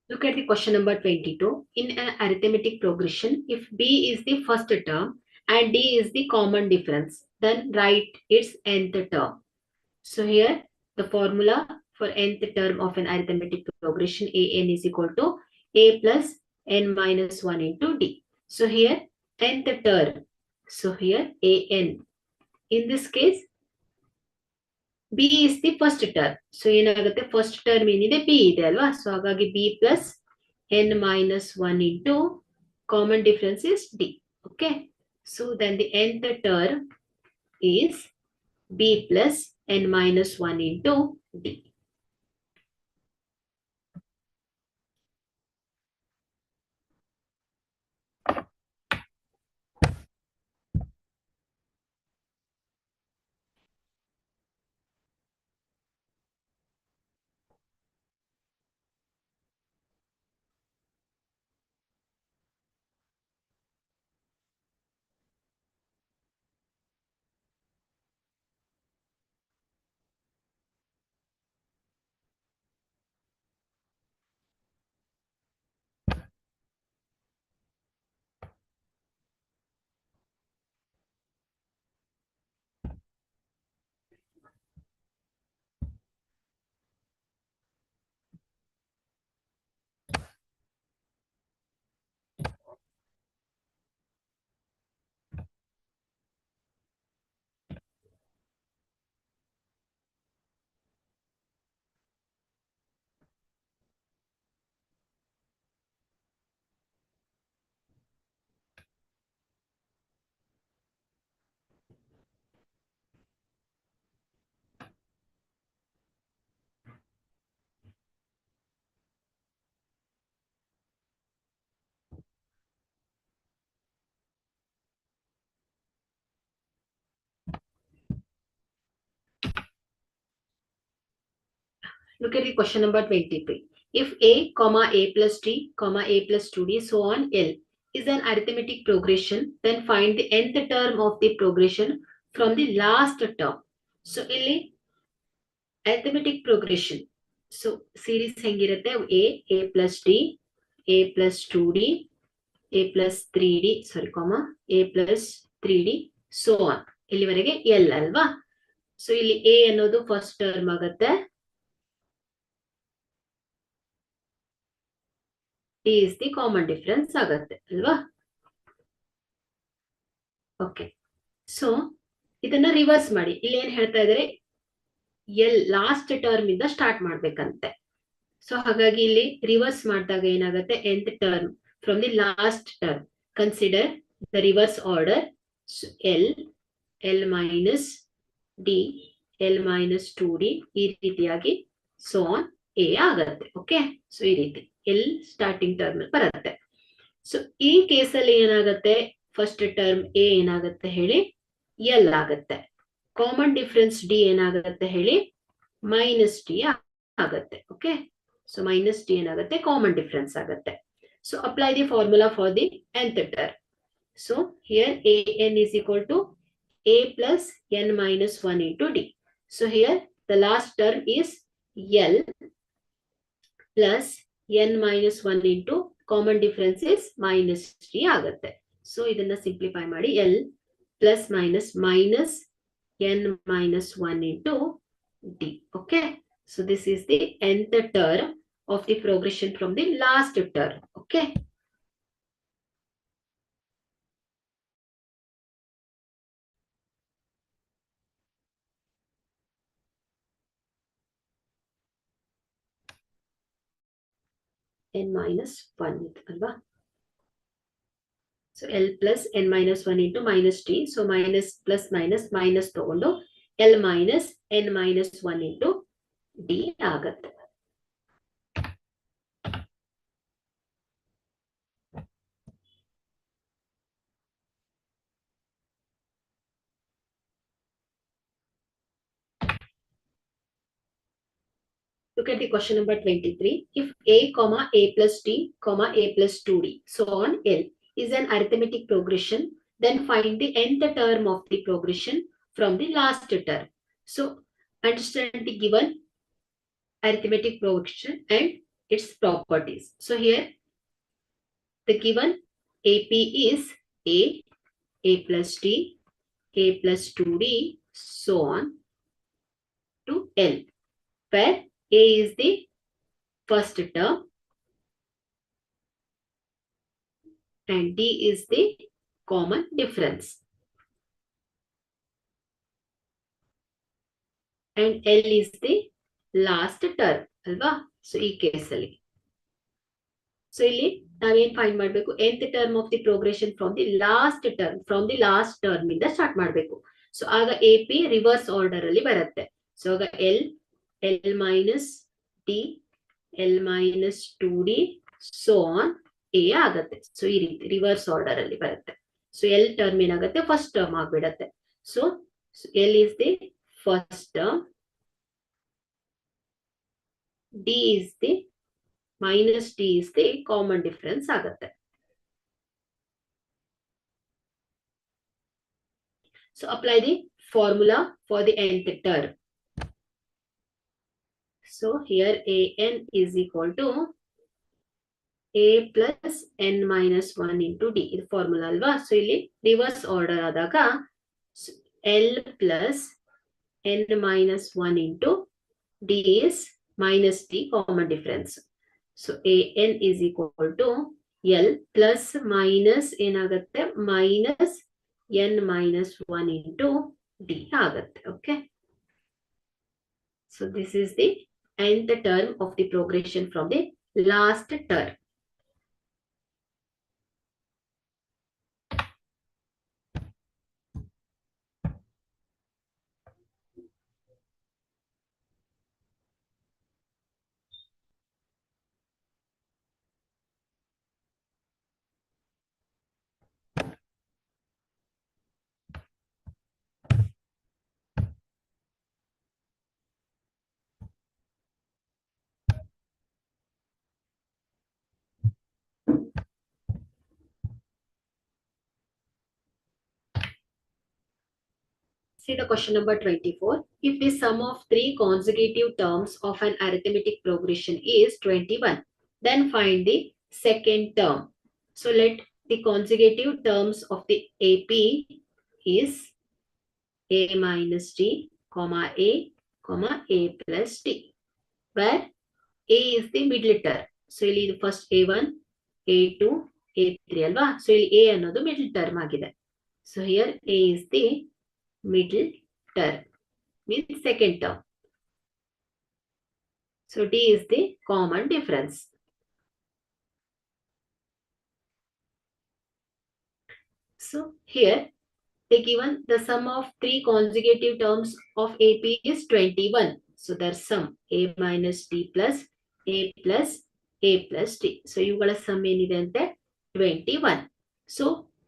Look at the question number 22. In an arithmetic progression, if B is the first term and D is the common difference, then write its nth term. So here the formula for nth term of an arithmetic progression An is equal to A plus n minus 1 into D. So here nth term. So here An. In this case, B is the first term. So ಏನಾಗುತ್ತೆ first term ಏನಿದೆ B ಇದೆ ಅಲ್ವಾ. So ಹಾಗಾಗಿ B plus n minus 1 into common difference is d. Okay. So then the nth term is b plus n minus 1 into d. Look at the question number 23. If a, comma a plus t, comma a plus 2d, so on L is an arithmetic progression, then find the nth term of the progression from the last term. So ಇಲ್ಲಿ arithmetic progression. So series ಹೆಂಗಿರುತ್ತೆ a plus d, a plus 2d, a plus 3d, sorry, comma, a plus 3d, so on. ಇಲ್ಲಿವರೆಗೆ L ಅಲ್ವಾ? So ಇಲ್ಲಿ a ಅನ್ನೋದು first term ಆಗುತ್ತೆ. D is the common difference ಆಗುತ್ತೆ ಅಲ್ವಾ? Okay. So ಇದನ್ನ reverse ಮಾಡಿ. ಇಲ್ಲಿ ಏನ್ ಹೇಳ್ತಾ ಇದ್ದಾರೆ, ಎಲ್ ಲಾಸ್ಟ್ ಟರ್ಮ್ ಇಂದ ಸ್ಟಾರ್ಟ್ ಮಾಡ್ಬೇಕಂತೆ. ಸೊ ಹಾಗಾಗಿ ಇಲ್ಲಿ ರಿವರ್ಸ್ ಮಾಡಿದಾಗ ಏನಾಗುತ್ತೆ, nth term from the last term. Consider the reverse order. L, L minus D, L minus 2d, ಈ ರೀತಿಯಾಗಿ ಸೊ ಆನ್ ಎ ಆಗತ್ತೆ. ಓಕೆ. ಸೊ ಈ ರೀತಿ ಎಲ್ ಸ್ಟಾರ್ಟಿಂಗ್ ಟರ್ಮ್ ಬರುತ್ತೆ. ಸೊ ಈ ಕೇಸಲ್ಲಿ ಏನಾಗುತ್ತೆ, ಫಸ್ಟ್ ಟರ್ಮ್ ಎ ಏನಾಗುತ್ತೆ ಹೇಳಿ, ಎಲ್ ಆಗುತ್ತೆ. ಕಾಮನ್ ಡಿಫರೆನ್ಸ್ ಡಿ ಏನಾಗುತ್ತೆ ಹೇಳಿ, ಮೈನಸ್ ಡಿ ಆಗುತ್ತೆ. ಓಕೆ. ಸೊ ಮೈನಸ್ ಡಿ ಏನಾಗುತ್ತೆ, ಕಾಮನ್ ಡಿಫರೆನ್ಸ್ ಆಗುತ್ತೆ. So apply the formula for the nth term. So here an is equal to a plus n minus 1 into d. So here the last term is L plus n minus 1 into common difference is minus 3 ಆಗುತ್ತೆ. So ಇದನ್ನ simplify ಮಾಡಿ L plus minus minus n minus 1 into d. Okay. So this is the nth term of the progression from the last term. Okay. n minus 1 ಅಲ್ವಾ? So L plus n minus 1 into minus t. So minus plus minus minus ತಗೊಂಡು L minus n minus 1 into d ಆಗತ್ತೆ. Look at the question number 23. If a, comma a plus t, comma a plus 2d, so on L is an arithmetic progression, then find the nth term of the progression from the last term. So understand the given arithmetic progression and its properties. So here the given AP is a plus t, a plus 2d, so on to L, where a is the first term and d is the common difference. And L is the last term, alva? So, ಈ ಕೇಸಲ್ಲಿ. So ಇಲ್ಲಿ ನಾವೇನ್ find ಮಾಡಬೇಕು, nth term of the progression from the last term ಇಂದ start ಮಾಡಬೇಕು. So ಆಗ A P reverse order ಅಲ್ಲಿ ಬರುತ್ತೆ. ಸೊ ಆಗ L minus T, L minus 2d so on A ಆಗತ್ತೆ. ಸೊ ಈ ರೀತಿ ರಿವರ್ಸ್ ಆರ್ಡರ್ ಅಲ್ಲಿ ಬರುತ್ತೆ. ಸೊ ಎಲ್ ಟರ್ಮ್ ಏನಾಗುತ್ತೆ, ಫಸ್ಟ್ ಟರ್ಮ್ ಆಗ್ಬಿಡತ್ತೆ. So L is the first term, D is the minus t is the common difference ಆಗುತ್ತೆ. So apply the formula for the nth term. So here an is equal to a plus n minus 1 into d. ಇದು formula ಅಲ್ವಾ? So ಇಲ್ಲಿ reverse order ಆದಾಗ l plus n minus 1 into d is minus t common difference. So an is equal to L plus minus ಏನಾಗುತ್ತೆ, minus n minus 1 into d ಆಗುತ್ತೆ. Okay. So this is the nth term of the progression from the last term. See the question number 24. If the sum of three consecutive terms of an arithmetic progression is 21, then find the second term. So let the consecutive terms of the AP is a minus t, comma a plus t, where a is the middle term. So ಇಲ್ಲಿ first a1, a2, a3 ಅಲ್ವಾ? So ಇಲ್ಲಿ a ಅನ್ನೋದು middle term ಆಗಿದೆ. So here a is the middle term, means second term. So d is the common difference. So here they given the sum of three consecutive terms of AP is 21. So their sum a minus t plus a plus a plus t. So ಇವುಗಳ sum ಏನಿದೆ ಅಂತೆ 21. So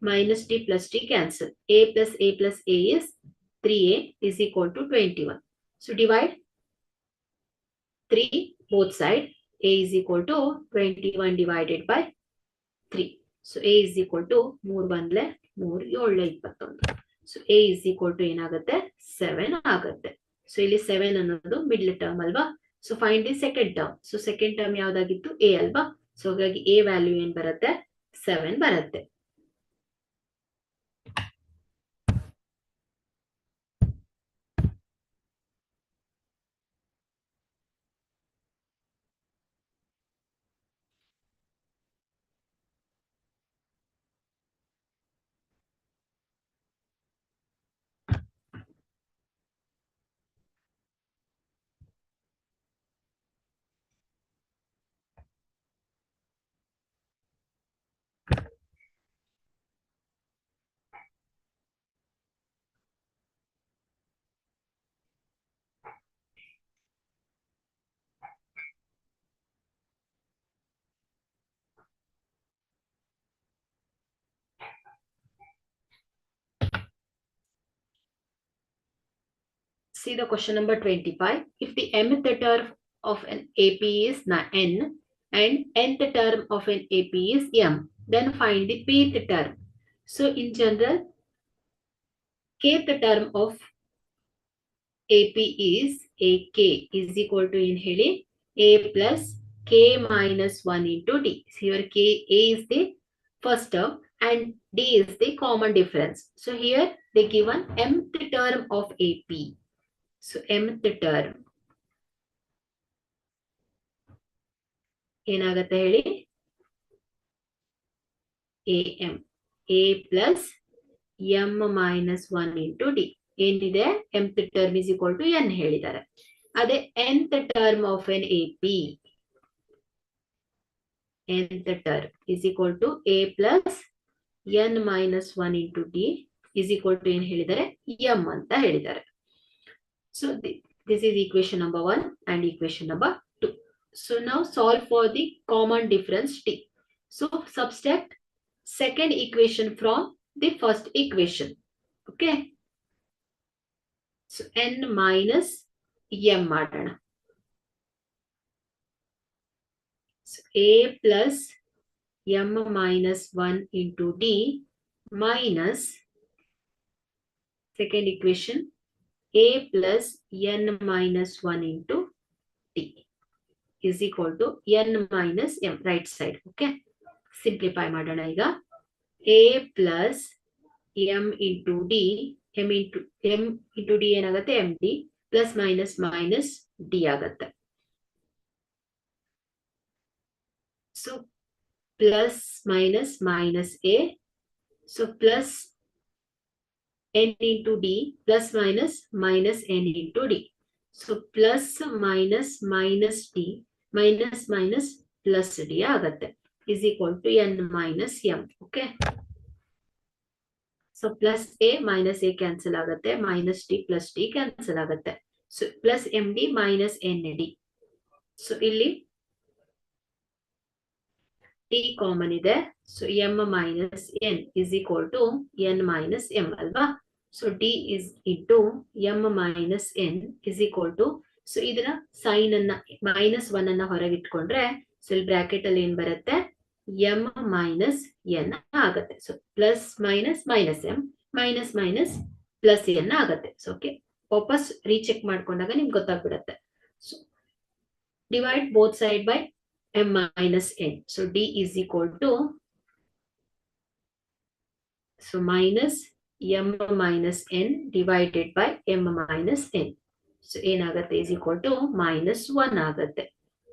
minus t plus t cancel. A plus a is 3a is equal to 21. So divide 3 both side. A is equal to 21 divided by 3. So a is equal to 3 ಬಂದ್ಲೆ 3 7 21. So a is equal to ಏನಾಗುತ್ತೆ 7 ಆಗುತ್ತೆ. So ಇಲ್ಲಿ 7 ಅನ್ನೋದು middle term ಅಲ್ವಾ? So find the second term. So second term ಯಾವ್ದಾಗಿತ್ತು a ಅಲ್ವಾ? So ಹಾಗಾಗಿ a value ಏನ್ ಬರುತ್ತೆ 7 ಬರುತ್ತೆ. See the question number 25. If the mth term of an AP is n and nth term of an AP is m, then find the pth term. So in general, kth term of AP is AK is equal to in ಹೇಳಿ a plus k minus 1 into d. So here a is the first term and d is the common difference. So here they given mth term of AP. So mth term ಏನಾಗುತ್ತೆ ಹೇಳಿ am a plus m minus 1 into d. ಏನಿದೆ mth term is equal to n ಹೇಳಿದ್ದಾರೆ. ಅದೇ nth term of an AP nth term is equal to a plus n minus 1 into d is equal to ಏನು ಹೇಳಿದ್ದಾರೆ m ಅಂತ ಹೇಳಿದ್ದಾರೆ. So this is equation number 1 and equation number 2. So now solve for the common difference t. So subtract second equation from the first equation. Okay. So n minus m ಮಾಡೋಣ. So a plus m minus 1 into d minus second equation a plus n minus 1 into d is equal to n minus m right side. Okay. Simplify ಮಾಡೋಣ ಈಗ. a plus m into d m into d ಏನಾಗುತ್ತೆ md plus minus minus d ಆಗುತ್ತೆ. So plus minus minus a. So plus n into d plus minus minus n into d. So plus minus minus d minus minus plus d ಆಗುತ್ತೆ is equal to n minus m. Okay. So plus a minus a cancel ಆಗುತ್ತೆ minus d plus d cancel ಆಗುತ್ತೆ. So plus md minus nd. So ಇಲ್ಲಿ t common ಇದೆ. So m minus n is equal to n minus m ಅಲ್ವಾ. So d is into m minus n is equal to, so ಇದರ sign ಅನ್ನ minus 1 ಅನ್ನ ಹೊರಗಿಟ್ಕೊಂಡ್ರೆ so ಇಲ್ಲಿ bracket ಅಲ್ಲಿ ಏನ್ ಬರುತ್ತೆ m minus n ಆಗುತ್ತೆ. So plus minus minus m minus minus plus n ಆಗುತ್ತೆ. ಸೊ ಓಕೆ, ವಾಪಸ್ ರೀಚೆಕ್ ಮಾಡ್ಕೊಂಡಾಗ ನಿಮ್ಗೆ ಗೊತ್ತಾಗ್ಬಿಡುತ್ತೆ. So divide both side by m minus n. So d is equal to, so minus m minus n divided by m minus n. So ಏನಾಗುತ್ತೆ is equal to minus 1 ಆಗುತ್ತೆ.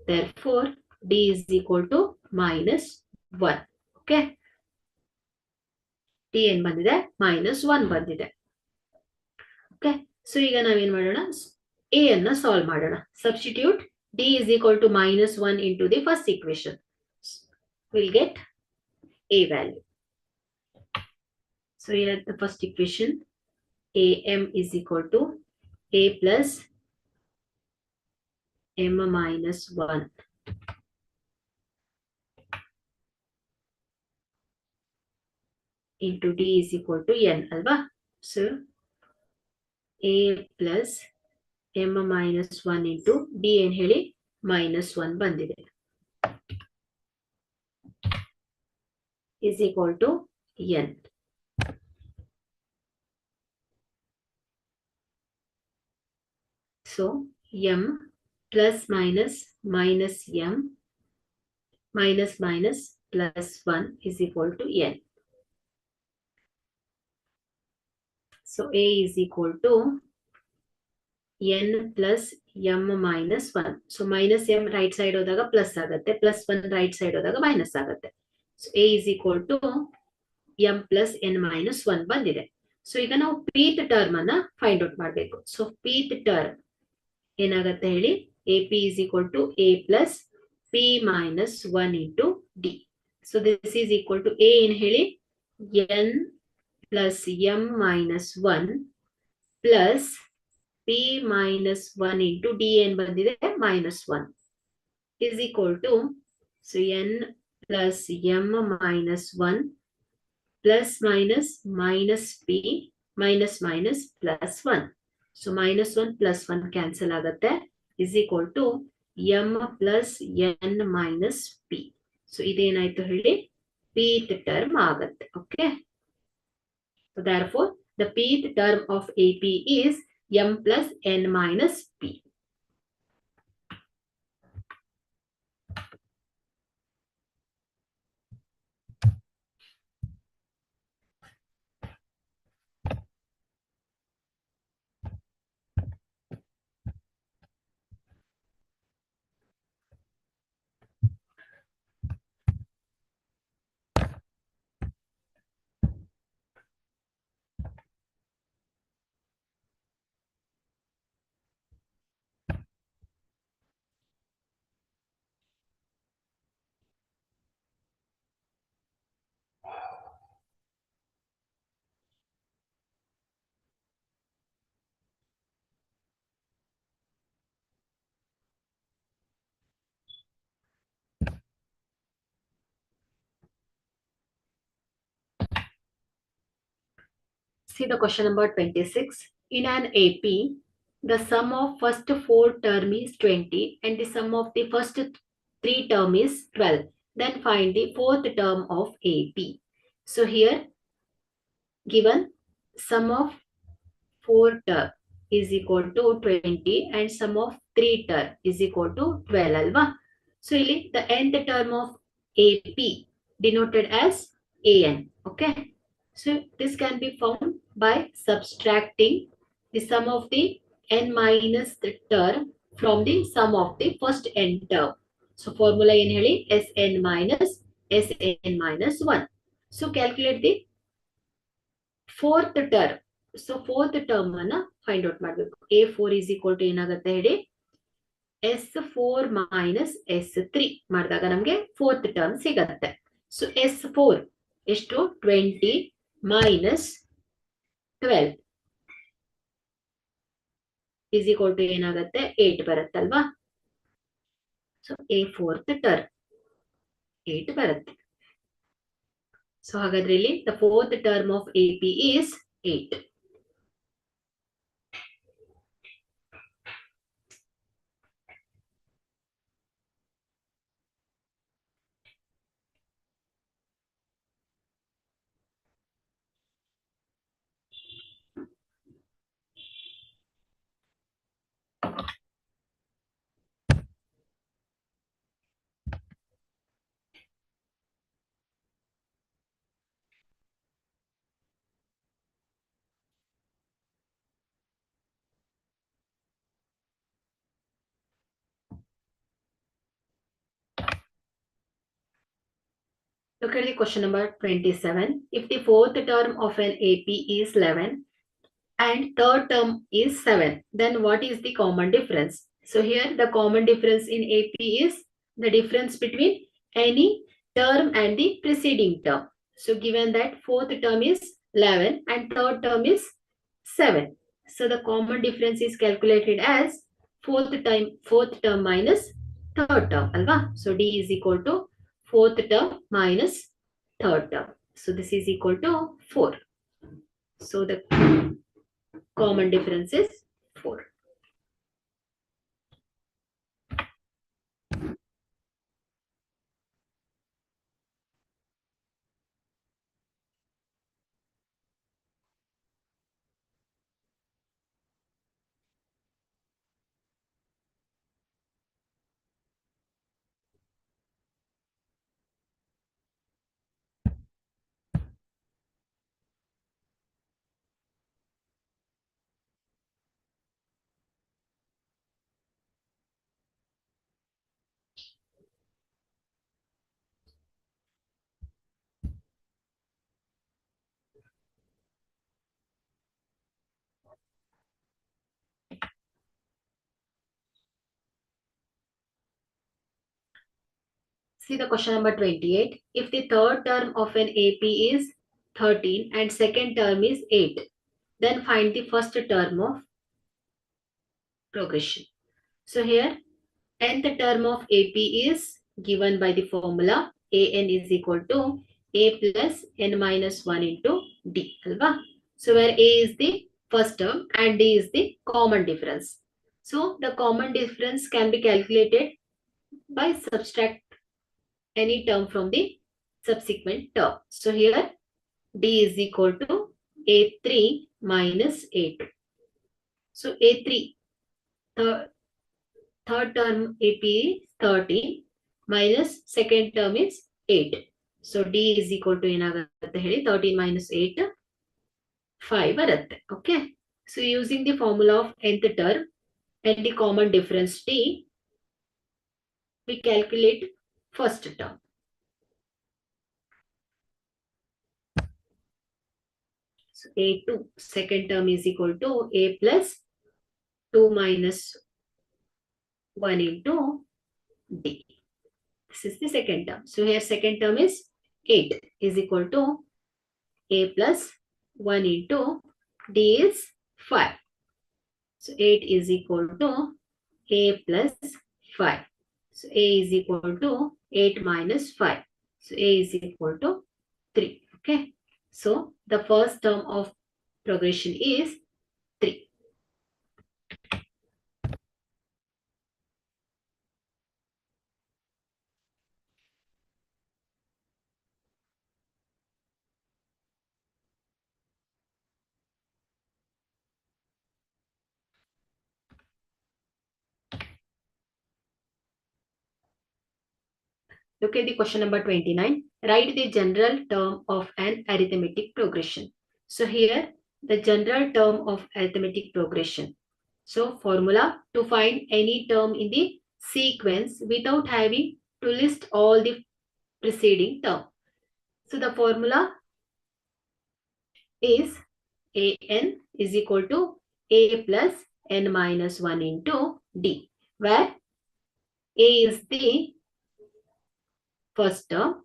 Therefore d is equal to minus 1. Okay. d ಏನ್ ಬಂದಿದೆ minus 1 ಬಂದಿದೆ. Okay. So ಈಗ ನಾವೇನ್ ಮಾಡೋಣ, a ಅನ್ನ solve ಮಾಡೋಣ. Substitute d is equal to minus 1 into the first equation. We'll get a value. So here the first equation, am is equal to a plus m minus 1 into d is equal to n alva. So a plus m minus 1 into d en heli minus 1 bandide is equal to n. So m plus minus minus m minus minus plus 1 is equal to n. So a is equal to n plus m minus 1. So minus m right side hodaga plus ಆಗುತ್ತೆ, plus 1 right side ಹೋದಾಗ minus ಆಗುತ್ತೆ. So a is equal to m plus n minus 1 ಬಂದಿದೆ. So ಈಗ ನಾವು pth term ಅನ್ನ find out ಮಾಡಬೇಕು. So pth term ಏನಾಗುತ್ತೆ ಹೇಳಿ, ap is equal to a plus p minus 1 into d. So this is equal to a ಏನ್ ಹೇಳಿ, n plus m minus 1 plus p minus 1 into d ಏನ್ ಬಂದಿದೆ minus 1 is equal to, so n plus m minus 1 plus minus minus p minus minus plus 1. So minus 1 plus 1 cancel ಆಗುತ್ತೆ is equal to m plus n minus p. So ಇದೇನಾಯ್ತು ಹೇಳಿ, pth term ಆಗುತ್ತೆ. Okay. So therefore the pth term of AP is m plus n minus p. See the question number 26. In an AP, the sum of first four term is 20 and the sum of the first three term is 12. Then find the fourth term of AP. So here given sum of 4 term is equal to 20 and sum of 3 term is equal to 12 alva. So ಇಲ್ಲಿ the nth term of AP denoted as AN. Okay. So this can be found by subtracting the sum of the n minus the term from the sum of the first n term. So formula ಏನು ಹೇಳಿ Sn minus Sn minus 1. So calculate the fourth term. So fourth term ಅನ್ನ find out ಮಾಡಬೇಕು. A4 is equal to ಏನಾಗುತ್ತೆ ಹೇಳಿ S4 minus S3 ಮಾಡಿದಾಗ ನಮಗೆ fourth term ಸಿಗತ್ತೆ. So S4 ಎಷ್ಟು 20 minus 12 is equal to ಏನಾಗುತ್ತೆ 8 ಬರುತ್ತಲ್ವಾ. ಸೊ A fourth term 8 ಬರುತ್ತೆ. ಸೊ ಹಾಗಾದ್ರೆ ಇಲ್ಲಿ the fourth term of AP is 8. Look at the question number 27. If the fourth term of an AP is 11 and third term is 7, then what is the common difference? So here the common difference in AP is the difference between any term and the preceding term. So given that fourth term is 11 and third term is 7. So the common difference is calculated as fourth term minus third term. Alva? So D is equal to fourth term minus third term. So this is equal to 4. So the common difference is 4. See the question number 28. If the third term of an AP is 13 and second term is 8, then find the first term of progression. So here nth term of AP is given by the formula AN is equal to A plus N minus 1 into D. Alva? So where A is the first term and D is the common difference. So the common difference can be calculated by subtract any term from the subsequent term. So here D is equal to A3 minus A2. So A3, third term AP is 13 minus second term is 8. So D is equal to 13 minus 8, 5 ಬರುತ್ತೆ. Okay. So using the formula of nth term and the common difference D, we calculate first term. So A2 second term is equal to A plus 2 minus 1 into D. This is the second term. So here second term is 8 is equal to A plus 1 into D is 5. So 8 is equal to A plus 5. So A is equal to 8 minus 5. So A is equal to 3. Okay. So the first term of progression is 3. Look at the question number 29. Write the general term of an arithmetic progression. So here, the general term of arithmetic progression. So formula to find any term in the sequence without having to list all the preceding term. So the formula is an is equal to a plus n minus 1 into d, where a is the first term,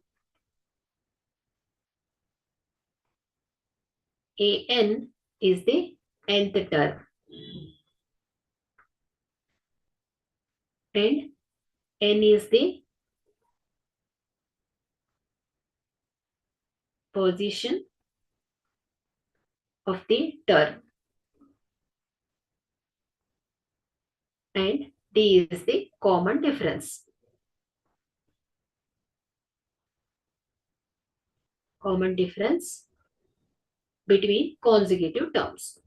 an is the nth term, and n is the position of the term, and d is the common difference. Common difference between consecutive terms.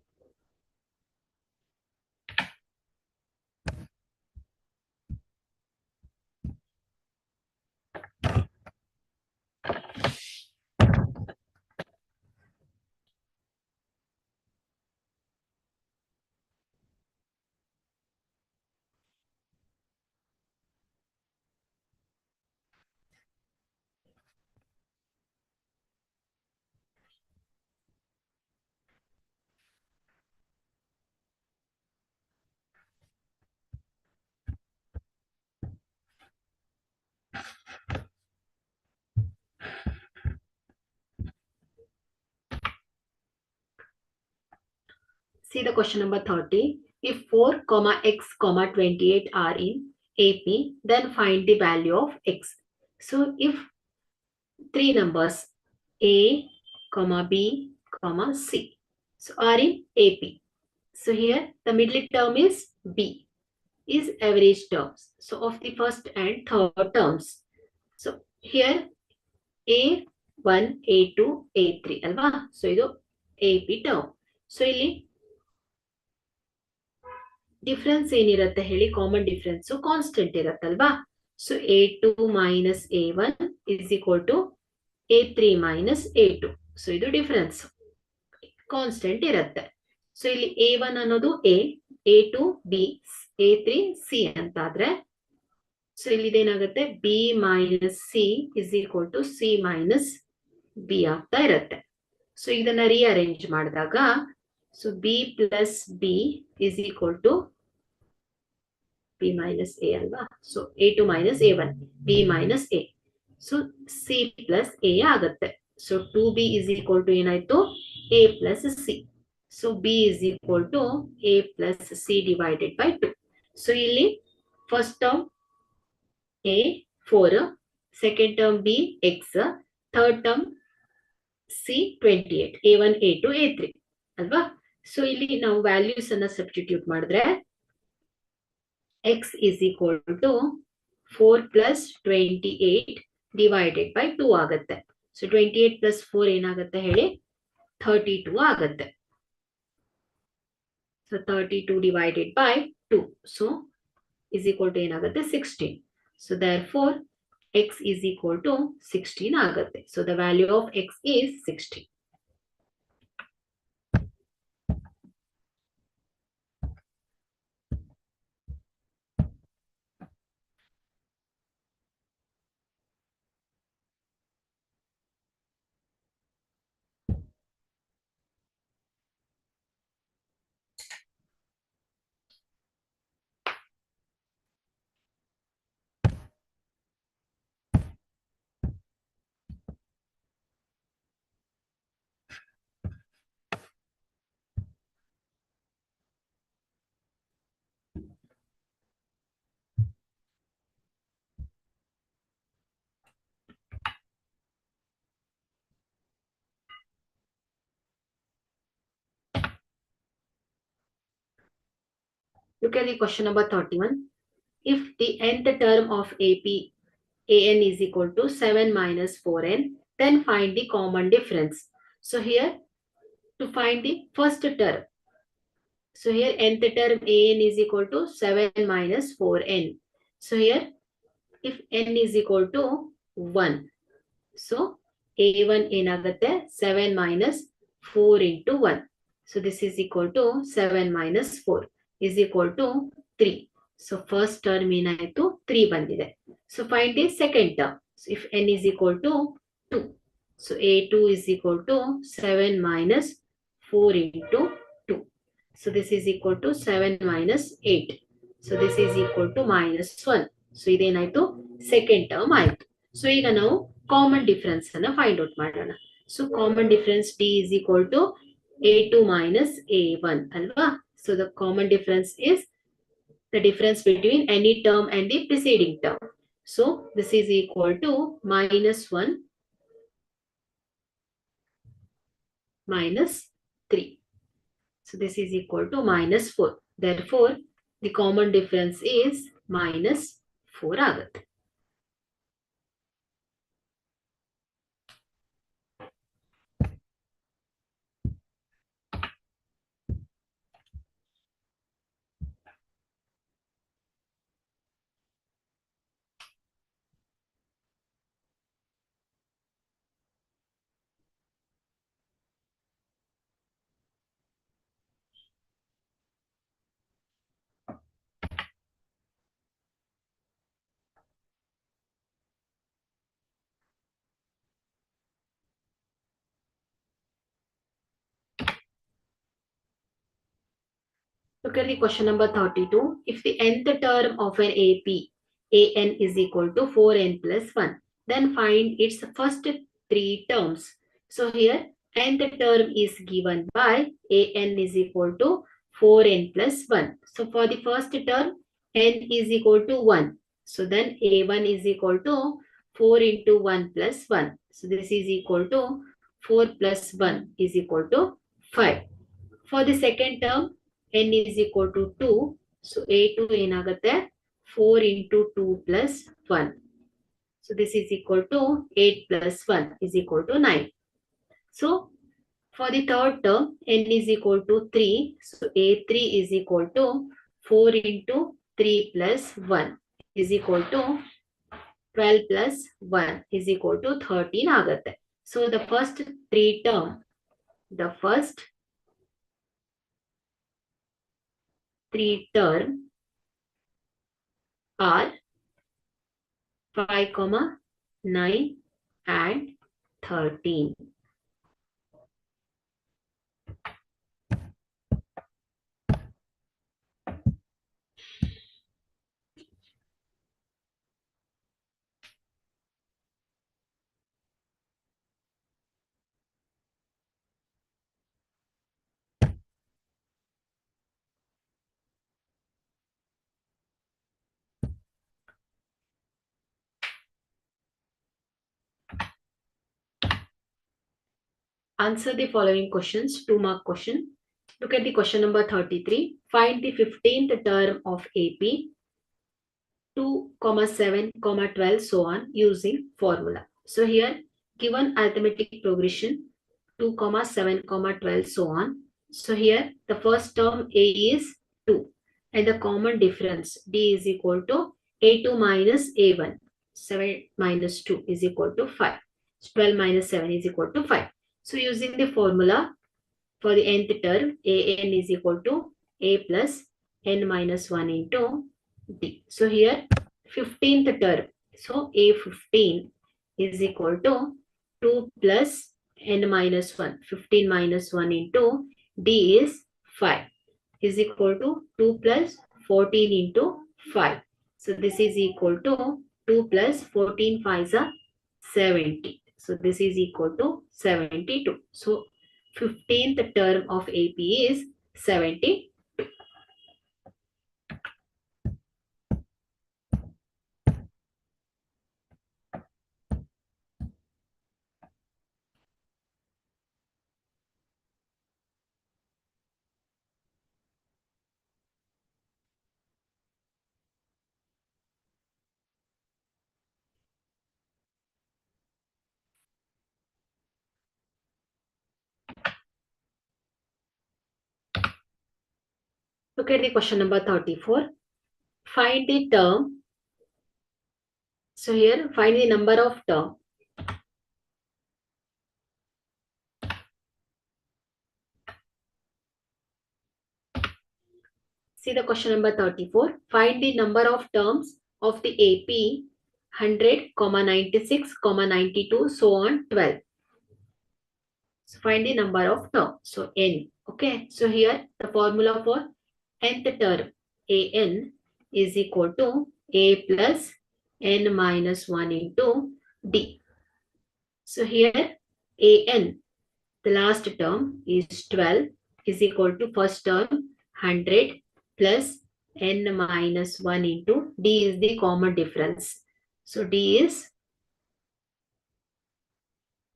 See the question number 30. If 4, x, 28 are in AP, then find the value of x. So if three numbers A, B, C, so are in AP. So here the middle term is B, is average terms. So of the first and third terms. So here A1, A2, A3 ಅಲ್ವಾ? So ಇದು AP term. So ಇಲ್ಲಿ difference ಏನಿರುತ್ತೆ ಹೇಳಿ? Common difference constant ಇರತ್ತಲ್ವಾ? So A2 minus A1 is equal to A3 minus A2. So ಇದು difference constant ಇರುತ್ತೆ. So ಇಲ್ಲಿ A1 ಅನ್ನೋದು A, A2 B, A3 C ಅಂತಾದ್ರೆ, ಸೊ ಇಲ್ಲಿ ಇದೇನಾಗುತ್ತೆ? B minus C is equal to C minus B ಆಗ್ತಾ ಇರುತ್ತೆ. ಸೊ ಇದನ್ನ ರೀಅರೇಂಜ್ ಮಾಡಿದಾಗ, so B plus B is equal to B minus A ಅಲ್ವಾ? So A2 minus A1, B minus A. So C plus A ಆಗುತ್ತೆ. So 2B is equal to ಏನಾಯ್ತು? A plus C. So B is equal to A plus C divided by 2. So ಇಲ್ಲಿ first term A 4, second term B X, third term C 28, A1, A2, A3 ಅಲ್ವಾ? So ಇಲ್ಲಿ ನಾವು values ಅನ್ನ substitute ಮಾಡಿದ್ರೆ x is equal to 4 plus 28 divided by 2 ಆಗುತ್ತೆ. So 28 plus 4 ಏನಾಗುತ್ತೆ ಹೇಳಿ? 32 ಆಗುತ್ತೆ. So 32 divided by 2. So is equal to ಏನಾಗುತ್ತೆ? 16. So therefore x is equal to 16 ಆಗುತ್ತೆ. So the value of x is 16. Look at the question number 31. If the nth term of AP an is equal to 7 minus 4n, then find the common difference. So here, to find the first term, so here nth term an is equal to 7 minus 4n. So here, if n is equal to 1, so a1 ಏನಾಗುತ್ತೆ 7 minus 4 into 1. So this is equal to 7 minus 4 is equal to 3. So first term ಏನಾಯಿತು 3 ಬಂದಿದೆ. So find the second term. So if n is equal to 2. So a2 is equal to 7 minus 4 into 2. So this is equal to 7 minus 8. So this is equal to minus 1. So ಇದೇನಾಯಿತು second term ಆಯಿತು. So ಈಗ ನಾವು common difference ಅನ್ನ find out ಮಾಡೋಣ. So common difference D is equal to a2 minus a1 ಅಲ್ವಾ. So the common difference is the difference between any term and the preceding term. So this is equal to minus 1 minus 3. So this is equal to minus 4. Therefore, the common difference is minus 4 ಆಗುತ್ತೆ. Look at the question number 32. If the nth term of an AP, an is equal to 4n plus 1, then find its first three terms. So here, nth term is given by an is equal to 4n plus 1. So for the first term, n is equal to 1. So then a1 is equal to 4 into 1 plus 1. So this is equal to 4 plus 1 is equal to 5. For the second term, n is equal to 2. So a2 ಏನಾಗುತ್ತೆ 4 into 2 plus 1. So this is equal to 8 plus 1 is equal to 9. So for the third term, n is equal to 3. So a3 is equal to 4 into 3 plus 1 is equal to 12 plus 1 is equal to 13 ಆಗುತ್ತೆ. So the first three term, the first three term are 5, 9 and 13. Answer the following questions, 2-mark question. Look at the question number 33. Find the 15th term of AP, 2, 7, 12, so on, using formula. So here, given arithmetic progression, 2, 7, 12, so on. So here, the first term A is 2. And the common difference, D is equal to A2 minus A1. 7 minus 2 is equal to 5. 12 minus 7 is equal to 5. So using the formula for the nth term, an is equal to a plus n minus 1 into d. So here 15th term. So a15 is equal to 2 plus n minus 1. 15 minus 1 into d is 5 is equal to 2 plus 14 into 5. So this is equal to 2 plus 14 5s are 70. So this is equal to 72. So 15th term of AP is 70. Look at the question number 34. Find the term. So here, find the number of term. See the question number 34. Find the number of terms of the AP 100, 96, 92, so on 12. So find the number of terms. So n. Okay. So here the formula for nth term an is equal to a plus n minus 1 into d. So here an, the last term is 12 is equal to first term 100 plus n minus 1 into d is the common difference. So d is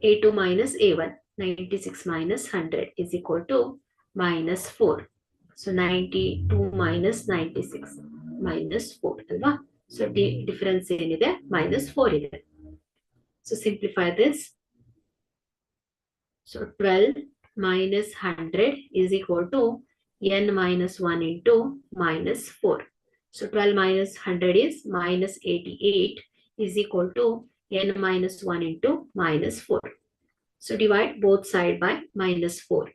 a2 minus a1. 96 minus 100 is equal to minus 4. So 92 minus 96 minus 4 alva. So difference ಏನಿದೆ minus 4 ಇದೆ. So simplify this. So 12 minus 100 is equal to n minus 1 into minus 4. So 12 minus 100 is minus 88 is equal to n minus 1 into minus 4. So divide both side by minus 4.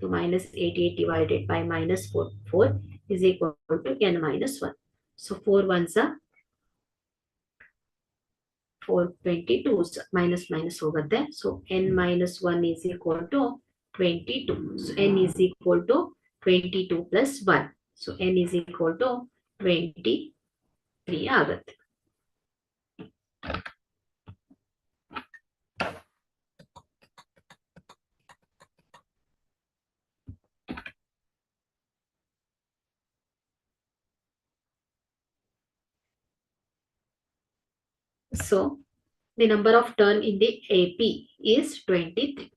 So minus 88 divided by minus 4 is equal to n minus 1. So 4 ones are 422 minus minus over there. So n minus 1 is equal to 22. So n is equal to 22 plus 1. So n is equal to 23 ಆಗುತ್ತೆ. So the number of term in the AP is 23.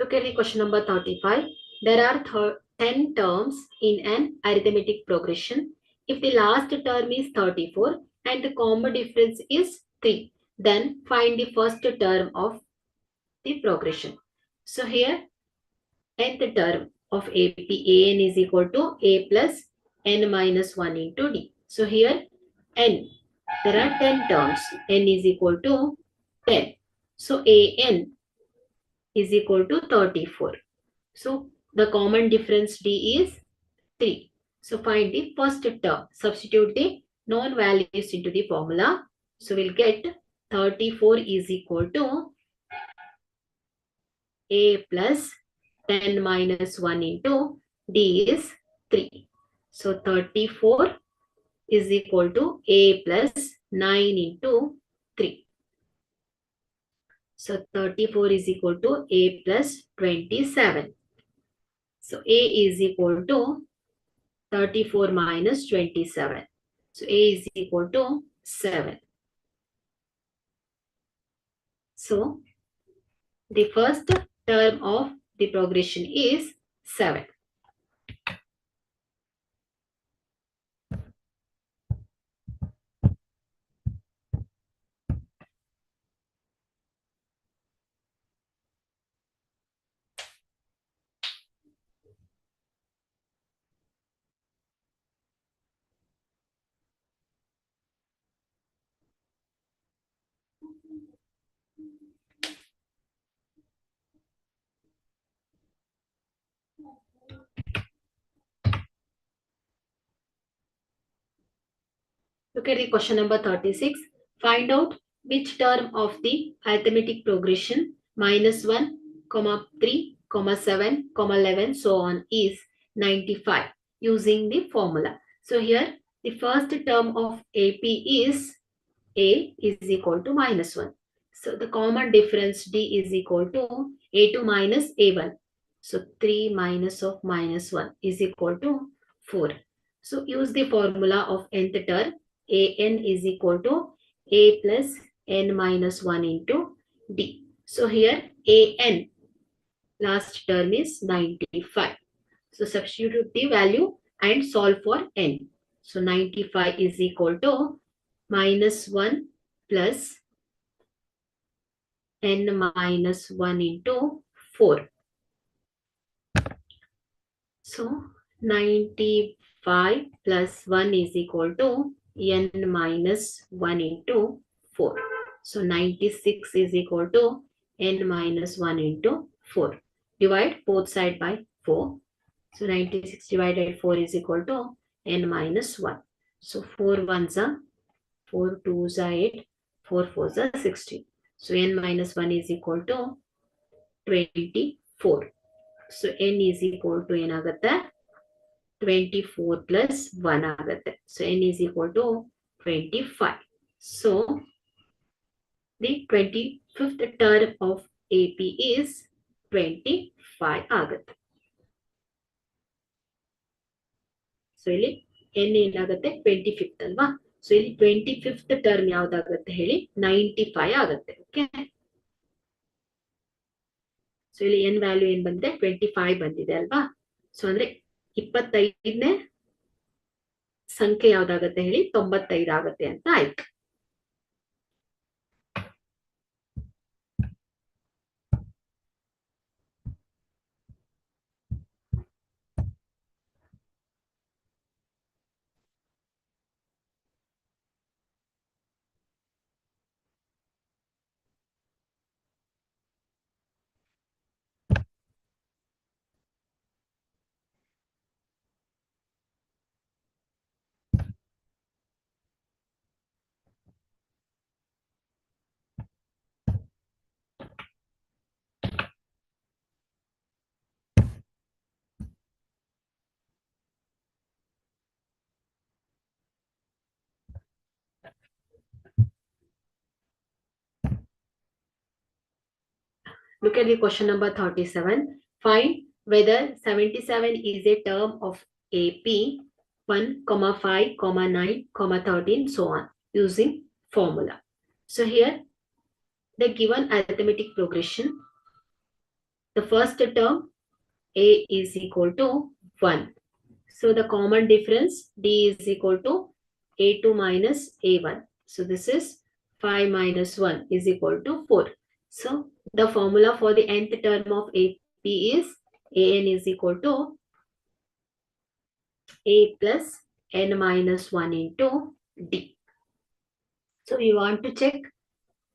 Look at the question number 35. There are 10 terms in an arithmetic progression. If the last term is 34 and the common difference is 3, then find the first term of the progression. So here, nth term of AP, an is equal to a plus n minus 1 into d. So here, n, there are 10 terms. N is equal to 10. So an is equal to 34. So the common difference d is 3. So find the first term. Substitute the known values into the formula. So we'll get 34 is equal to a plus 10 minus 1 into d is 3. So 34 is equal to a plus 9 into 3. So 34 is equal to a plus 27. So a is equal to 34 minus 27. So a is equal to 7. So the first term of the progression is 7. Look at the question number 36. Find out which term of the arithmetic progression minus 1, 3, 7, 11, so on is 95 using the formula. So here the first term of AP is A is equal to minus 1. So the common difference D is equal to A2 minus A1. So 3 minus of minus 1 is equal to 4. So use the formula of nth term. An is equal to A plus n minus 1 into D. So here An last term is 95. So substitute the value and solve for n. So 95 is equal to minus 1 plus n minus 1 into 4. So 95 plus 1 is equal to n minus 1 into 4. So 96 is equal to n minus 1 into 4. Divide both sides by 4. So 96 divided 4 is equal to n minus 1. So 4 ones are 4 twos are 8, 4 fours are 16. So n minus 1 is equal to 24. So n is equal to ಏನಾಗುತ್ತೆ 24 plus 1 ಆಗುತ್ತೆ. So n is equal to 25. So the 25th term of AP is 25 ಆಗುತ್ತೆ. So ಇಲ್ಲಿ n ಏನಾಗುತ್ತೆ 25th ಅಲ್ವಾ. So ಇಲ್ಲಿ 25th term ಯಾವ್ದಾಗುತ್ತೆ ಹೇಳಿ 95 ಆಗುತ್ತೆ. Okay. So ಇಲ್ಲಿ n ವ್ಯಾಲ್ಯೂ ಏನ್ ಬಂದಿದೆ 25 ಬಂದಿದೆ ಅಲ್ವಾ. ಸೊ ಅಂದ್ರೆ 25ನೇ ಸಂಖ್ಯೆ ಯಾವ್ದಾಗತ್ತೆ ಹೇಳಿ 95 ಆಗುತ್ತೆ ಅಂತ ಆಯ್ತು. Look at the question number 37. Find whether 77 is a term of AP 1, 5, 9, 13, so on using formula. So here the given arithmetic progression, the first term A is equal to 1. So the common difference D is equal to A2 minus A1. So this is 5 minus 1 is equal to 4. So the formula for the nth term of AP is An is equal to A plus n minus 1 into D. So we want to check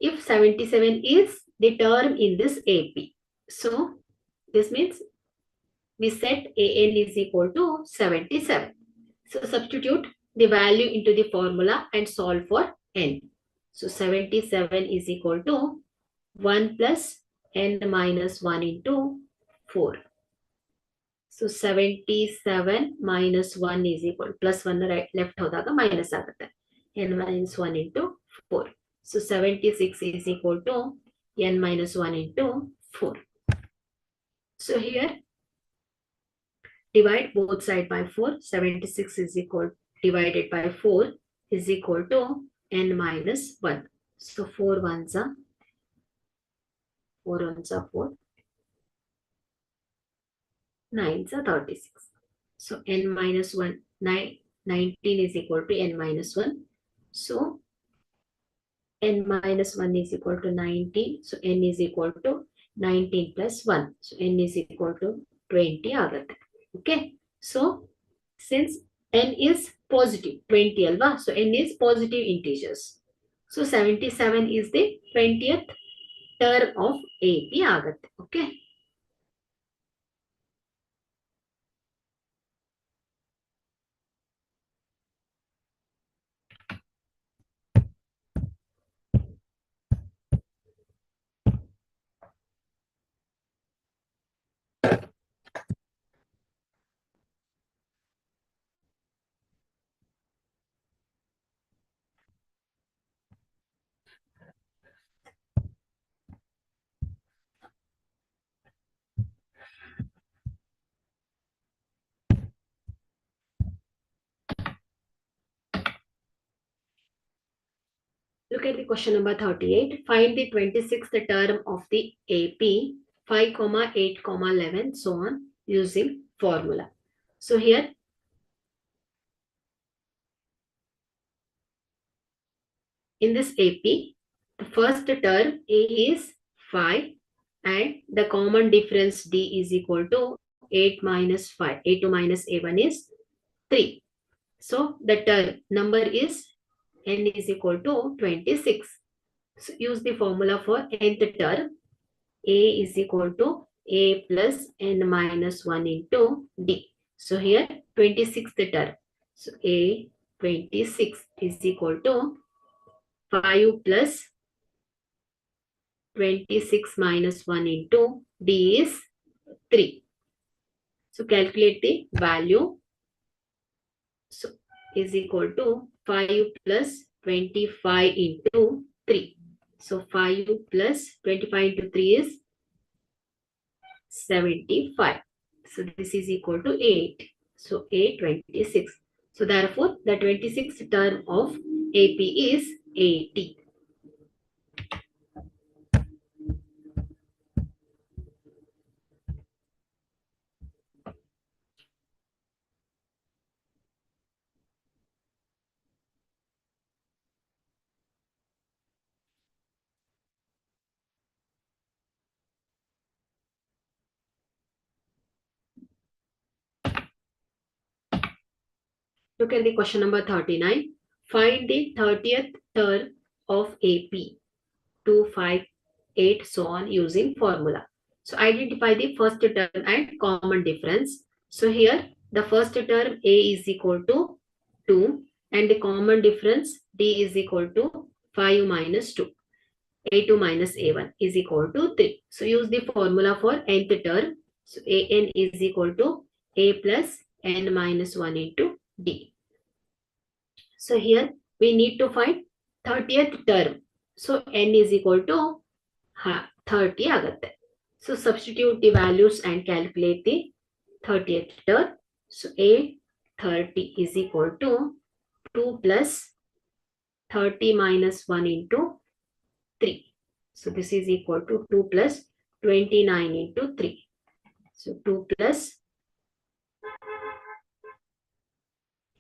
if 77 is the term in this AP. So this means we set An is equal to 77. So substitute the value into the formula and solve for n. So 77 is equal to 1 plus n minus 1 into 4. So 77 minus 1 is equal plus 1 right left hodaga minus ಆಗುತ್ತೆ. n minus 1 into 4. So 76 is equal to n minus 1 into 4. So here divide both sides by 4. 76 is equal divided by 4 is equal to n minus 1. So 4 ones are 4, 9s are 36. So n minus 1, 19 is equal to n minus 1. So n minus 1 is equal to 19. So n is equal to 19 plus 1. So n is equal to 20 ಆಗುತ್ತೆ. Okay. So since n is positive 20 alva, so n is positive integers. So 77 is the 20th term of AP ಆಗುತ್ತೆ. Okay. at the question number 38. Find the 26th term of the AP 5, 8, 11, so on using formula. So here in this AP, the first term A is 5 and the common difference D is equal to 8 minus 5. A2 minus A1 is 3. So the term number is N is equal to 26. So use the formula for nth term. A is equal to A plus N minus 1 into D. So here 26th term. So A 26 is equal to 5 plus 26 minus 1 into D is 3. So calculate the value. So is equal to 5 plus 25 into 3. So 5 plus 25 into 3 is 75. So this is equal to 8. So A26. So therefore the 26th term of AP is 80. Look at the question number 39. Find the 30th term of AP 2, 5, 8, so on using formula. So identify the first term and common difference. So here the first term A is equal to 2 and the common difference D is equal to 5 minus 2. A2 minus A1 is equal to 3. So use the formula for nth term. So AN is equal to A plus N minus 1 into D. So here we need to find 30th term. So N is equal to 30 ಆಗುತ್ತೆ. So substitute the values and calculate the 30th term. So A 30 is equal to 2 plus 30 minus 1 into 3. So this is equal to 2 plus 29 into 3. So 2 plus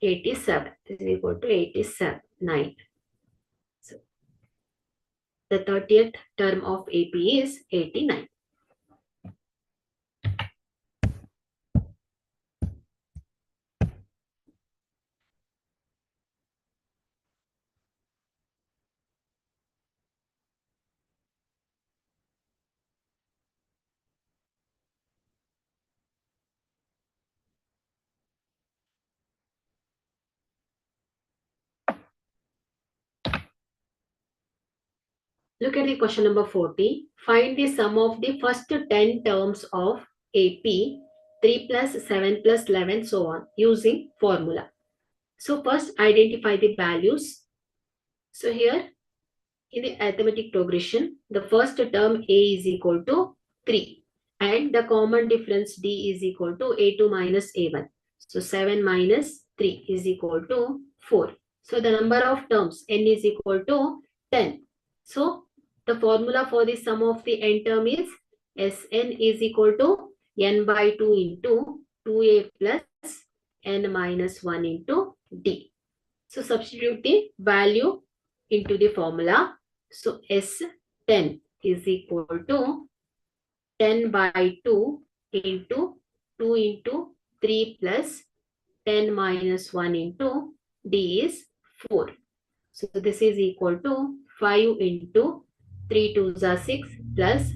87 is equal to 87, 9. So the 30th term of AP is 89. Look at the question number 40. Find the sum of the first 10 terms of AP 3 plus 7 plus 11 so on using formula. So first identify the values. So here in the arithmetic progression, the first term A is equal to 3 and the common difference D is equal to A2 minus A1. So 7 minus 3 is equal to 4. So the number of terms N is equal to 10. So the formula for the sum of the n term is Sn is equal to n by 2 into 2a plus n minus 1 into d. So substitute the value into the formula. So S10 is equal to 10 by 2 into 2 into 3 plus 10 minus 1 into d is 4. So this is equal to 5 into 3 2s are 6 plus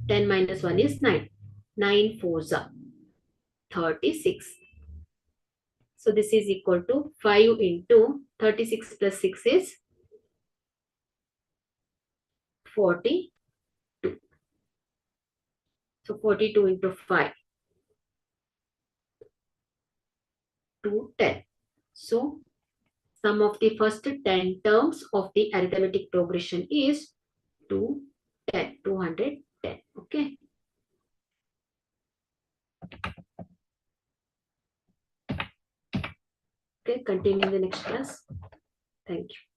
10 minus 1 is 9. 9 4s are 36. So this is equal to 5 into 36 plus 6 is 42. So 42 into 5 to 10. So sum of the first 10 terms of the arithmetic progression is 210. Okay. Okay, continue in the next class. Thank you.